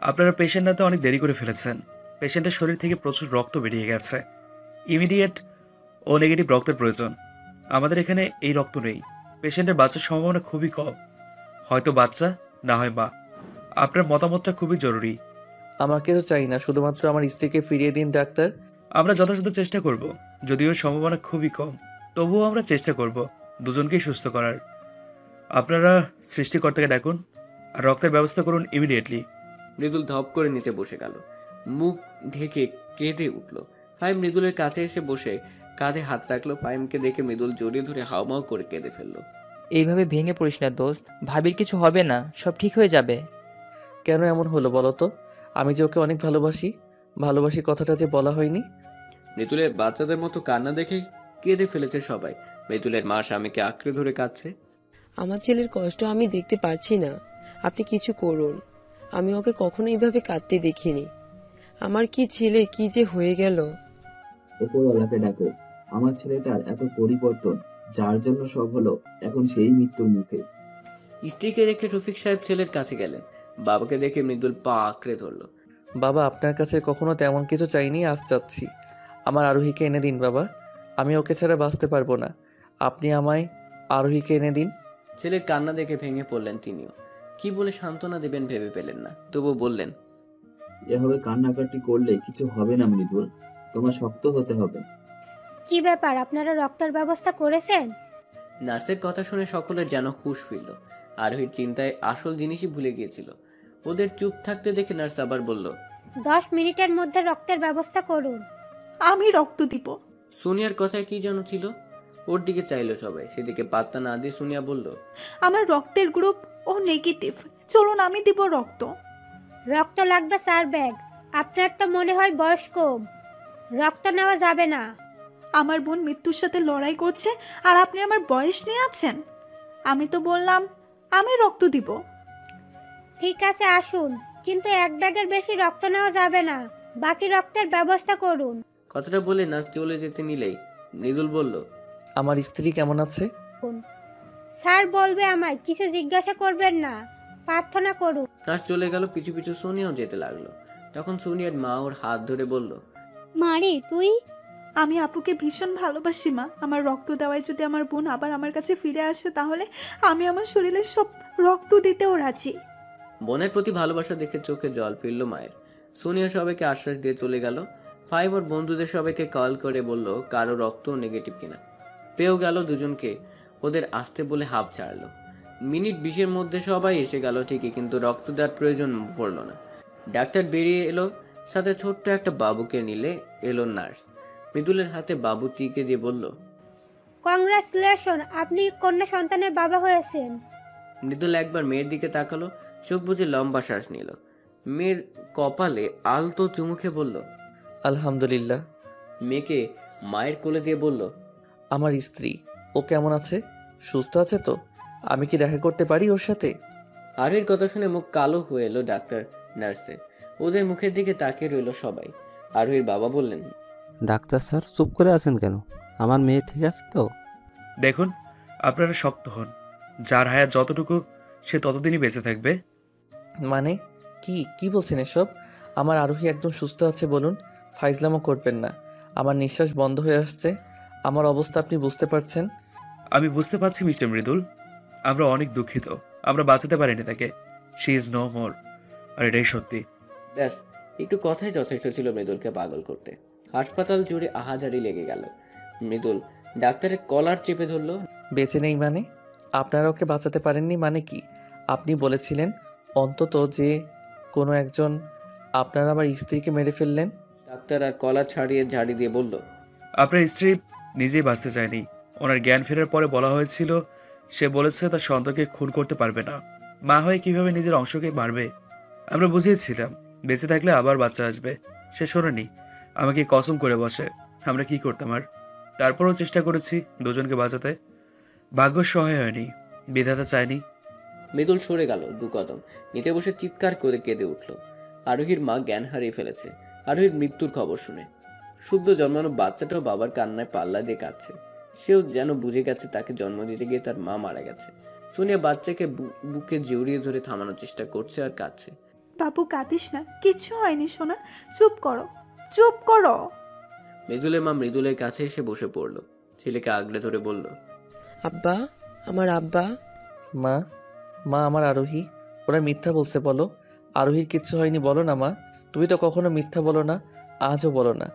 L: আপনারা পেশেন্টরা তো অনেক দেরি করে ফেলেছেন। পেশেন্টের শরীর থেকে প্রচুর রক্ত বেরিয়ে গেছে। ইমিডিয়েট ও নেগেটিভ রক্তের প্রয়োজন। আমাদের এখানে এই রক্ত নেই। পেশেন্টের বাচ্চার সম্ভাবনা খুবই কম, হয়তো বাচ্চা, না হয় মা। আপনার মতামতটা খুবই জরুরি।
F: আমাকে তো চাই না, শুধুমাত্র আমার স্ত্রীকে ফিরিয়ে দিন ডাক্তার।
L: আমরা যথাযথ চেষ্টা করব, যদিও সম্ভাবনা খুবই কম, তবুও আমরা চেষ্টা করব দুজনকেই সুস্থ করার। আপনারা সৃষ্টিকর্তাকে ডাকুন আর রক্তের ব্যবস্থা করুন ইমিডিয়েটলি।
C: মৃদুল ধপ করে নিচে বসে গেল, মুখ ঢেকে কেঁদে উঠল। ফাহিম মৃদুলের কাছে এসে বসে কাঁধে হাত রাখলো। ফাহিমকে দেখে মৃদুল জড়িয়ে ধরে হাউমাউ করে কেঁদে ফেললো।
K: এইভাবে ভেঙে পড়িস না দোস্ত, ভাবির কিছু হবে না, সব ঠিক হয়ে যাবে।
F: কেন এমন হলো বলো তো? আমি যে ওকে অনেক ভালোবাসি। ভালোবাসি কথাটা যে বলা হয়নি।
C: মৃদুলের বাচ্চাদের মতো কান্না দেখে কেঁদে ফেলেছে সবাই। মৃদুলের মা স্বামীকে আঁকড়ে ধরে কাঁদছে।
H: আমার ছেলের কষ্ট আমি দেখতে পারছি না, আপনি কিছু করুন। আমি ওকে কখনো এইভাবে কাঁদতে দেখিনি। আমার কি ছেলে কি যে হয়ে গেল।
G: ওপরওয়ালাকে ডাকো। আমার ছেলেটার এত পরিবর্তন, যার জন্য সব হলো, এখন সেই মৃত্যুর মুখে।
C: স্ত্রীকে রেখে রফিক সাহেব ছেলের কাছে গেলেন। বাবাকে দেখে মৃদুল পা আঁকড়ে ধরল।
F: বাবা, আপনার কাছে কখনো তেমন কিছু চাইনি, আজ চাচ্ছি। আমার আরোহীকে এনে দিন বাবা, আমি ওকে ছাড়া বাঁচতে পারবো না। আপনি আমায় আরোহীকে এনে দিন।
C: ছেলের কান্না দেখে ভেঙে পড়লেন তিনিও। কি বলে সান্ত্বনা দেবেন ভেবে পেলেন না, তবু বললেন,
G: এভাবে কান্নাকাটি করলে কিছু হবে না মৃদুল, তোমার শক্ত হতে হবে।
M: কি ব্যাপার, আপনারা রক্তের ব্যবস্থা করেছেন?
C: নার্সের কথা শুনে সকলের যেন হুঁশ ফিরল। আরোহীর চিন্তায় আসল জিনিসই ভুলে গিয়েছিল। ওদের চুপ থাকতে দেখে নার্স আবার বলল,
M: 10 মিনিটের মধ্যে রক্তের ব্যবস্থা করুন।
A: আমি রক্ত দিব।
C: সোনিয়ার কথায় কি যেন ছিল। ওর দিকে চাইলো সবাই, সেদিকে পাত্তা না দিয়ে সোনিয়া বলল,
A: আমার রক্তের গ্রুপ ও নেগেটিভ, চলুন আমি দিব রক্ত।
M: রক্ত লাগবে 4 ব্যাগ। আপনার তো মনে হয় বয়স কম, রক্ত নেওয়া যাবে না।
A: আমার বোন মৃত্যুর সাথে লড়াই করছে আর আপনি আমার বয়স নিয়ে আছেন। আমি তো বললাম আমি রক্ত দিব।
M: ঠিক আছে আসুন, কিন্তু 1 ব্যাগের বেশি রক্ত নেওয়া যাবে না। বাকি রক্তের ব্যবস্থা করুন।
C: কথাটা বলে নার্স চলে যেতে নিলেই মৃদুল বলল,
F: আমার স্ত্রী কেমন আছে?
M: স্যার বলবে, আমায় কিছু জিজ্ঞাসা করবেন না, প্রার্থনা করুন।
C: নার্স চলে গেল, পিছু পিছু সোনিয়াও যেতে লাগলো। তখন সোনিয়ার মা ওর হাত ধরে বলল,
D: মারে তুই?
A: আমি আপুকে ভীষণ ভালোবাসি মা। আমার রক্ত দেওয়ায় যদি আমার বোন আবার আমার কাছে ফিরে আসে, তাহলে আমি আমার শরীরের সব রক্ত দিতেও রাজি।
C: বোনের প্রতি ভালোবাসা দেখে চোখে জল ফিরল মায়ের। সোনিয়া সবাইকে আশ্বাস দিয়ে চলে গেল। ফাইভ ওর বন্ধুদের সবাইকে কল করে বলল কারো রক্ত নেগেটিভ কিনা। পেয়েও গেল দুজনকে। ওদের আসতে বলে হাঁপ ছাড়লো। মিনিট 20-এর মধ্যে সবাই এসে গেল ঠিকই, কিন্তু রক্ত দেওয়ার প্রয়োজন পড়লো না। ডাক্তার বেরিয়ে এলো, সাথে ছোট্ট একটা বাবুকে নিলে এলো নার্স। মৃদুলের হাতে বাবুটিকে দিয়ে বলল,
M: কংগ্রাচুলেশন, আপনি কন্যা সন্তানের বাবা হয়েছেন।
C: মৃদুল একবার মেয়ের দিকে তাকালো, চোখ বুজে লম্বা শ্বাস নিল। মেয়ের কপালে আলতো চুমুখে বলল,
F: আলহামদুলিল্লাহ।
C: মেয়েকে মায়ের কোলে দিয়ে বলল,
F: আমার স্ত্রী, ও কেমন আছে? সুস্থ আছে তো? আমি কি দেখা করতে পারি ওর সাথে?
C: আরোহীর কথা শুনে মুখ কালো হয়ে এলো ডাক্তার নার্সের। ওদের মুখের দিকে তাকিয়ে রইল সবাই। আরোহীর বাবা বললেন,
E: ডাক্তার স্যার চুপ করে আছেন কেন? আমার মেয়ে ঠিক আছে তো?
L: দেখুন, আপনারা শক্ত হন। যার হায়াত যতটুকু, সে ততদিনই বেঁচে থাকবে।
F: মানে কি কি বলছেন এসব? আমার আরোহী একদম সুস্থ আছে বলুন। ফাইজলামও করবেন না। আমার নিঃশ্বাস বন্ধ হয়ে আসছে। আমার অবস্থা আপনি বুঝতে পারছেন?
L: আমি বুঝতে পারছি মিস্টার মৃদুল, আমরা অনেক দুঃখিত। আমরা বাঁচাতে পারিনি তাকে। She is no more. আর এটাই সত্যি।
C: ব্যাস, একটু কথাই যথেষ্ট ছিল মৃদুলকে পাগল করতে। হাসপাতাল জুড়ে আহাজারি লেগে গেল। মৃদুল ডাক্তারের কলার চেপে ধরল।
F: বেঁচে নেই মানে? আপনারা ওকে বাঁচাতে পারেননি মানে কি? আপনি বলেছিলেন অন্তত যে কোনো একজন। আপনারা আমার স্ত্রীকে মেরে ফেললেন।
C: ডাক্তার আর কলার ছাড়িয়ে ঝাড়ি দিয়ে বলল,
L: আপনার স্ত্রী নিজেই বাঁচতে চায়নি। ওনার জ্ঞান ফেরার পরে বলা হয়েছিল, সে বলেছে তার সন্তানকে খুন করতে পারবে না। মা হয়ে কিভাবে নিজের অংশকে মারবে? আমরা বুঝিয়েছিলাম বেঁচে থাকলে আবার বাচ্চা আসবে। সে শোনেনি, আমাকে কসম করে বসে। আমরা কি করতাম আর? তারপরও চেষ্টা করেছি দুজনকে বাঁচাতে। ভাগ্য সহায় হয়নি, বিধাতা চায়নি।
C: মৃদুল সরে গেল 2 কদম, নিচে বসে চিৎকার করে কেঁদে উঠল। আরোহীর মা জ্ঞান হারিয়ে ফেলেছে আরোহীর মৃত্যুর খবর শুনে। শুদ্ধ জন্মানো বাচ্চাটাও বাবার কান্নায় পাল্লা দিয়ে কাঁদছে। সেও যেন বুঝে গেছে তাকে জন্ম দিতে গিয়ে তার মা মারা গেছে। সোনিয়া বাচ্চাকে বুকে জড়িয়ে ধরে থামানোর চেষ্টা করছে আর কাঁদছে।
A: বাবু কাঁদিস না, কিচ্ছু হয়নি সোনা, চুপ করো, চুপ করো।
C: মৃদুলের মা মৃদুলের কাছে এসে বসে পড়ল। ছেলেকে আগলে ধরে বলল,
H: আব্বা, আমার আব্বা।
F: মা, মা আমার আরোহী। ওরা মিথ্যা বলছে বলো। আরোহীর কিচ্ছু হয়নি বলো না মা। তুমি তো কখনো মিথ্যা বলো না, আজও বলো না।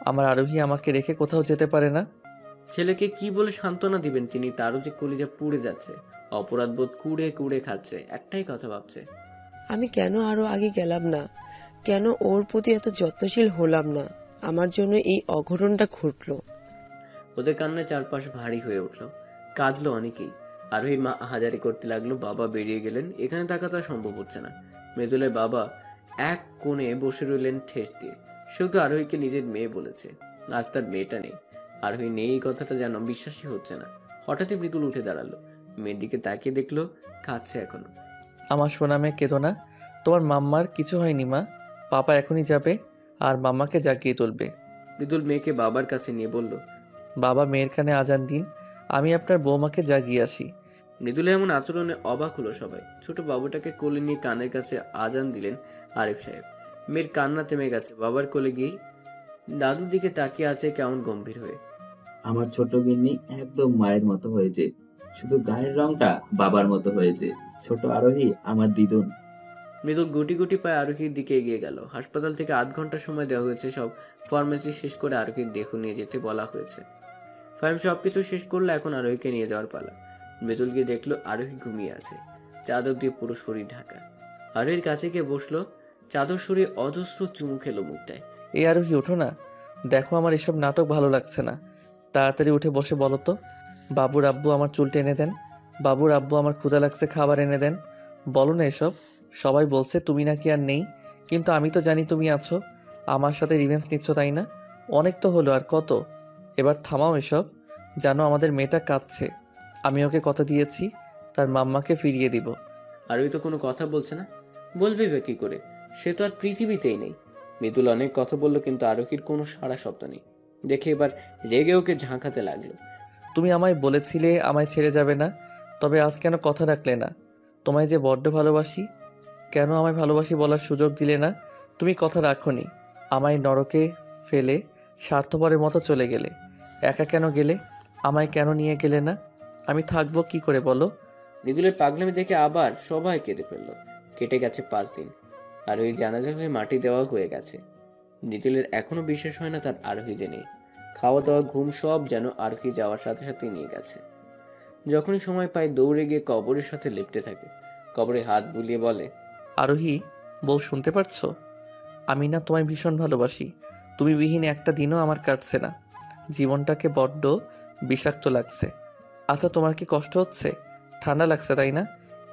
F: আমার আরোহী আমাকে রেখে কোথাও যেতে পারে না।
C: ছেলেকে কি বলে সান্ত্বনা দিবেন তিনি? তারও যে কলিজা পুড়ে যাচ্ছে। অপরাধবোধ কুড়ে কুড়ে খাচ্ছে, একটাই কথা ভাবছে,
H: আমি কেন আরো আগে গেলাম না? কেন ওর প্রতি এত যত্নশীল হলাম না? আমার জন্য এই অঘটনটা ঘটলো।
C: ওদের কান্নায় চারপাশ ভারী হয়ে উঠল। কাঁদলো অনেকেই। আরোহীর মা হাজারি করতে লাগলো। বাবা বেরিয়ে গেলেন। এখানে থাকা তো সম্ভব হচ্ছে না। মৃদুলের বাবা এক কোণে বসে রইলেন ঠেস দিয়ে। সেও তো আরোহীকে নিজের মেয়ে বলেছে, আজ তার মেয়েটা নেই। আরোহী নেই এই কথাটা যেন বিশ্বাসই হচ্ছে না। হঠাৎই মৃদুল উঠে দাঁড়ালো, মেয়ের দিকে তাকিয়ে দেখলো কাঁদছে এখনো।
F: আমার সোনা মেয়ে কেঁদো না, তোমার মাম্মার কিছু হয়নি মা। পাপা এখনই যাবে আর মাম্মাকে জাগিয়ে তুলবে।
C: মৃদুল মেয়েকে বাবার কাছে নিয়ে বলল,
F: বাবা মেয়ের কানে আজান দিন, আমি আপনার বৌমাকে জাগিয়ে আসি।
C: মৃদুলের এমন আচরণে অবাক হলো সবাই। ছোট বাবুটাকে কোলে নিয়ে কানের কাছে আজান দিলেন আরিফ সাহেব। মেয়ের কান্না থেমে গেছে। বাবার কোলে গিয়ে দাদুর দিকে তাকিয়ে আছে কেমন গম্ভীর হয়ে।
G: আমার ছোট গিন্নি একদম মায়ের মতো হয়েছে, শুধু গায়ের রংটা বাবার মতো হয়েছে। ছোট আরোহী আমার দিদুন।
C: মৃদুল গুটি গুটি পায়ে আরোহীর দিকে এগিয়ে গেল। হাসপাতাল থেকে 8 ঘন্টা সময় দেওয়া হয়েছে। সব ফর্মালিটি শেষ করে আরোহীর দেহ নিয়ে যেতে বলা হয়েছে। ফাইম সবকিছু শেষ করলে এখন আরোহীকে নিয়ে যাওয়ার পালা। মৃদুল গিয়ে দেখলো আরোহী ঘুমিয়ে আছে, চাদর দিয়ে পুরো শরীর ঢাকা। আরোহীর কাছে গিয়ে বসলো, চাদর সরিয়ে অজস্র চুমু খেলো মুখটায়।
F: এই আরোহী ওঠো না, দেখো আমার এসব নাটক ভালো লাগছে না। তাড়াতাড়ি উঠে বসে বলো তো, বাবুর আব্বু আমার চুল টেনে দেন, বাবুর আব্বু আমার ক্ষুধা লাগছে খাবার এনে দেন। বলো না এসব। সবাই বলছে তুমি নাকি আর নেই, কিন্তু আমি তো জানি তুমি আছো। আমার সাথে রিভেঞ্জ নিচ্ছ তাই না? অনেক তো হলো, আর কত? এবার থামাও এসব। জানো আমাদের মেয়েটা কাঁদছে, আমি ওকে কথা দিয়েছি তার মাম্মাকে ফিরিয়ে দিব।
C: আরোহী তো কোনো কথা বলছে না, বলবে বা কি করে? সে তো আর পৃথিবীতেই নেই। মৃদুল অনেক কথা বললো, কিন্তু আরোহীর কোনো সাড়া শব্দ নেই। দেখে এবার রেগে ওকে ঝাঁকাতে লাগলো।
F: তুমি আমায় বলেছিলে আমায় ছেড়ে যাবে না, তবে আজ কেন কথা রাখলে না? তোমায় যে বড্ড ভালোবাসি, কেন আমায় ভালোবাসি বলার সুযোগ দিলে না? তুমি কথা রাখোনি, আমায় নরকে ফেলে স্বার্থপরের মতো চলে গেলে। একা কেন গেলে? আমায় কেন নিয়ে গেলে না? আমি থাকবো কি করে বলো?
C: মৃদুলের পাগলামি দেখে আবার সবাই কেঁদে ফেললো। কেটে গেছে 5 দিন। আরোহীর জানাজা হয়ে মাটি দেওয়া হয়ে গেছে। মৃদুলের এখনো বিশ্বাস হয় না তার আরোহী যে নেই। খাওয়া দাওয়া ঘুম সব যেন আরোহী যাওয়ার সাথে সাথে নিয়ে গেছে। যখনই সময় পায় দৌড়ে গিয়ে কবরের সাথে লিপ্টে থাকে। কবরে হাত বুলিয়ে বলে,
F: আরোহী বউ শুনতে পারছো? আমি না তোমায় ভীষণ ভালোবাসি। তুমি বিহীন একটা দিনও আমার কাটছে না। জীবনটাকে বড্ড বিষাক্ত লাগছে। আচ্ছা তোমার কি কষ্ট হচ্ছে? ঠান্ডা লাগছে তাই না?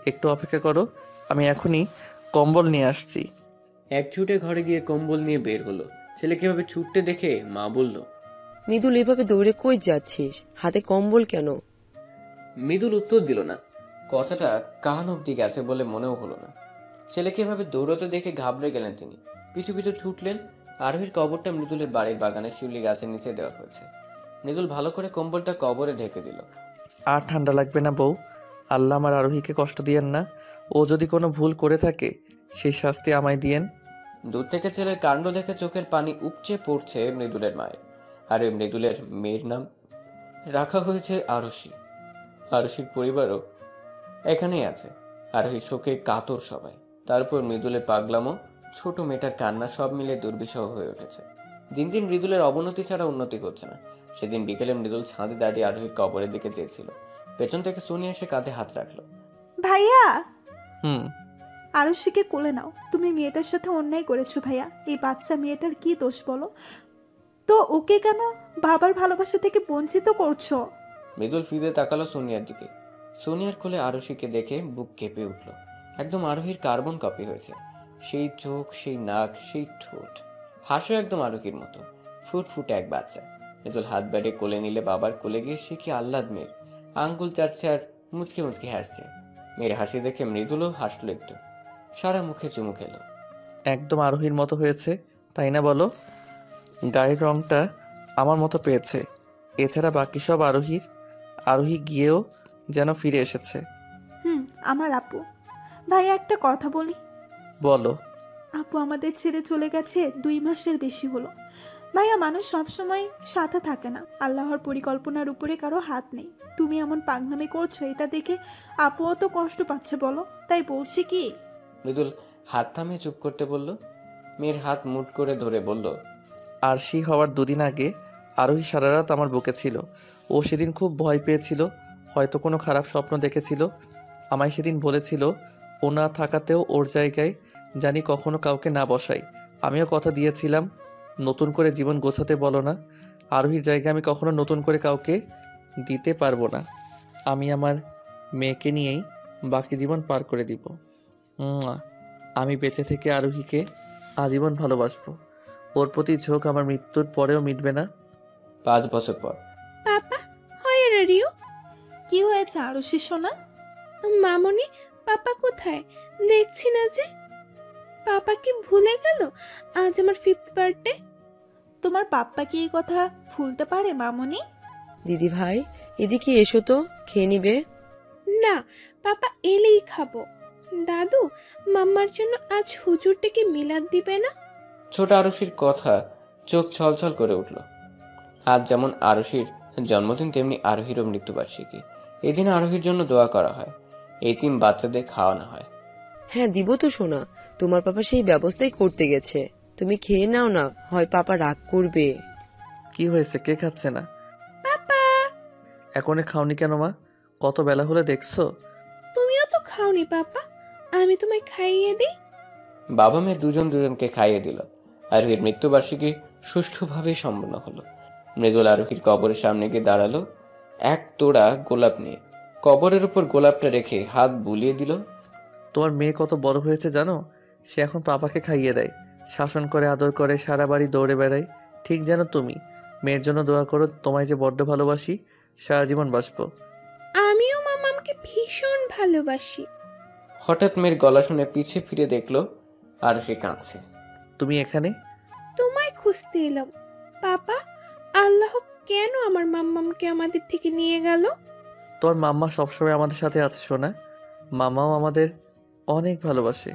F: একটু অপেক্ষা করো, আমি এখনই কম্বল নিয়ে আসছি।
C: এক ছুটে ঘরে গিয়ে কম্বল নিয়ে বের হলো। ছেলে কিভাবে ছুটতে দেখে মা বলল,
H: মৃদুল এভাবে দৌড়ে কই যাচ্ছিস? হাতে কম্বল কেন?
C: মৃদুল উত্তর দিল না। কথাটা কান অব্দি গেছে বলে মনেও হলো না। ছেলেকে এভাবে দৌড়তে দেখে ঘাবড়ে গেলেন তিনি। পিছু পিছু ছুটলেন। আরোহীর কবরটা মৃদুলের বাড়ির বাগানে শিউলি গাছের নিচে দেওয়া হয়েছে। মৃদুল ভালো করে কম্বলটা কবরে ঢেকে দিল।
F: আর ঠান্ডা লাগবে না বউ। আল্লাহ আমার আরোহীকে কষ্ট দিয়েন না। ও যদি কোনো ভুল করে থাকে সেই শাস্তি আমায় দিয়েন।
C: দূর থেকে ছেলের কাণ্ড দেখে চোখের পানি উপচে পড়ছে মৃদুলের মায়ের। আর ওই মৃদুলের মেয়ের নাম রাখা হয়েছে আরশি। আরশির পরিবারও এখানেই আছে। আরোহীর শোকে কাতর সবাই। তারপর মৃদুলের পাগলামো, ছোট মেয়েটার কান্না, সব মিলে দুর্বিষহ হয়ে উঠেছে। দিন দিন মৃদুলের অবনতি ছাড়া উন্নতি হচ্ছে না। সেদিন বিকেলে মৃদুল ছাদে দাঁড়িয়ে আরোহীর কবরের দিকে চেয়েছিল। পেছন থেকে সোনিয়া এসে কাঁধে হাত রাখলো।
A: ভাইয়া,
F: হুম,
A: আরুষিকে কোলে নাও। তুমি মেয়েটার সাথে অন্যায় করেছো ভাইয়া। এই বাচ্চা মেয়েটার কি দোষ বলো তো? ওকে কেন বাবার ভালোবাসা থেকে বঞ্চিত করছো?
C: মৃদুল ফিরে তাকালো সোনিয়ার দিকে। সোনিয়ার কোলে আরুষিকে দেখে বুক কেঁপে উঠল। একদম আরোহীর কার্বন কপি হয়েছে। সেই চোখ, সেই নাক, সেই ঠোঁট, হাসো একদম আরোহীর মতো। ফুটফুটে এক বাচ্চা। মৃদুল হাত বাড়িয়ে কোলে নিলে বাবার কোলে গিয়ে সে কি আহ্লাদ মেয়ের। আঙ্গুল চাচ্ছে আর মুচকে মুচকে হাসছে। মেয়ের হাসি দেখে মৃদুলও হাসলো একটু। সারা মুখে চুমু খেলো।
F: একদম আরোহীর মতো হয়েছে তাই না বলো? গায়ের রংটা আমার মতো পেয়েছে। এছাড়া বাকি সব আরোহীর। আরোহী গিয়েও যেন ফিরে এসেছে।
A: আমার আপু। ভাইয়া একটা কথা বলি।
F: বলো।
A: আপু আমাদের ছেড়ে চলে গেছে 2 মাসের বেশি হলো। ভাইয়া, মানুষ সবসময় সাথে থাকে না। আল্লাহর পরিকল্পনার উপরে কারো হাত নেই। তুমি এমন পাগনামি করছো, এটা দেখে আপুও তো কষ্ট পাচ্ছে বলো। তাই বলছি কি।
C: মৃদুল হাত থামিয়ে চুপ করতে বলল। মেয়ের হাত মুট করে ধরে বলল,
F: আরশি হওয়ার 2 দিন আগে আরোহী সারা রাত আমার বুকে ছিল। ও সেদিন খুব ভয় পেয়েছিল, হয়তো কোনো খারাপ স্বপ্ন দেখেছিল। আমায় সেদিন বলেছিল ও না থাকাতেও ওর জায়গায় জানি কখনো কাউকে না বসাই। আমিও কথা দিয়েছিলাম, নতুন করে জীবন গোছাতে বলো না। আরোহীর জায়গায় আমি কখনো নতুন করে কাউকে দিতে পারবো না। আমি আমার মেয়েকে নিয়েই বাকি জীবন পার করে দিব। আমি বেঁচে থেকে আরোহীকে আজীবন ভালোবাসবো। ওর প্রতি ঝোঁক আমার মৃত্যুর পরেও মিটবে না।
C: 5 বছর পর।
N: পাপা হয় রিও,
A: কি হয়েছে আরুষি সোনা?
N: মামনি পাপা কোথায়? দেখছি না যে। পাপা কি ভুলে গেল আজ আমার 5th বার্থডে?
A: তোমার পাপ্পা কি এই কথা ভুলতে পারে মামনি?
H: দিদি ভাই এদিকে এসো তো, খেয়ে নিবে।
N: না, পাপা এলেই খাবো। দাদু, মাম্মার জন্য আজ হুজুর ডেকে মিলাদ দিবে না?
C: ছোট আরুষির কথা চোখ ছলছল করে উঠল। আজ যেমন আরুষির জন্মদিন, তেমনি আরোহীরও মৃত্যুবার্ষিকী। এই দিন আরোহীর জন্য দোয়া করা হয়, এতিম বাচ্চাদের খাওয়ানো হয়।
H: হ্যাঁ দিব তো সোনা, তোমার পাপা সেই ব্যবস্থাই করতে গেছে। তুমি খেয়ে নাও না, হয় পাপা রাগ করবে।
F: কি হয়েছে, কে খাচ্ছে না?
N: পাপা
F: এখনো খাওনি কেন মা? কত বেলা হলে দেখছো?
N: তুমিও তো খাওনি পাপা, আমি তোমায় খাইয়ে দিই।
C: বাবা মেয়ে দুজনকে খাইয়ে দিল। আরোহীর মৃত্যুবার্ষিকী সুষ্ঠুভাবে সম্পন্ন হলো। মৃদুল আরোহীর কবরের সামনে গিয়ে দাঁড়ালো এক তোড়া গোলাপ নিয়ে। কবরের উপর গোলাপটা রেখে হাত বুলিয়ে দিল।
F: তোমার মেয়ে কত বড় হয়েছে জানো? সে এখন পাপাকে খাইয়ে দেয়, শাসন করে, আদর করে, সারা বাড়ি দৌড়ে বেড়ায়, ঠিক যেন তুমি। মেয়ের জন্য দোয়া করো, তোমায় যে বড্ড ভালোবাসি, সারা জীবন বাসবো।
N: আমিও মামামকে ভীষণ ভালোবাসি।
C: হঠাৎ মেয়ের গলা শুনে পিছে ফিরে দেখলো আর সে কাঁদছে।
F: তুমি এখানে?
N: তোমায় খুঁজতে এলাম পাপা। আল্লাহ কেন আমার মাম্মামকে আমাদের থেকে নিয়ে গেল?
F: তোর মাম্মা সবসময় আমাদের সাথে আছে সোনা। মামাও আমাদের অনেক ভালোবাসে।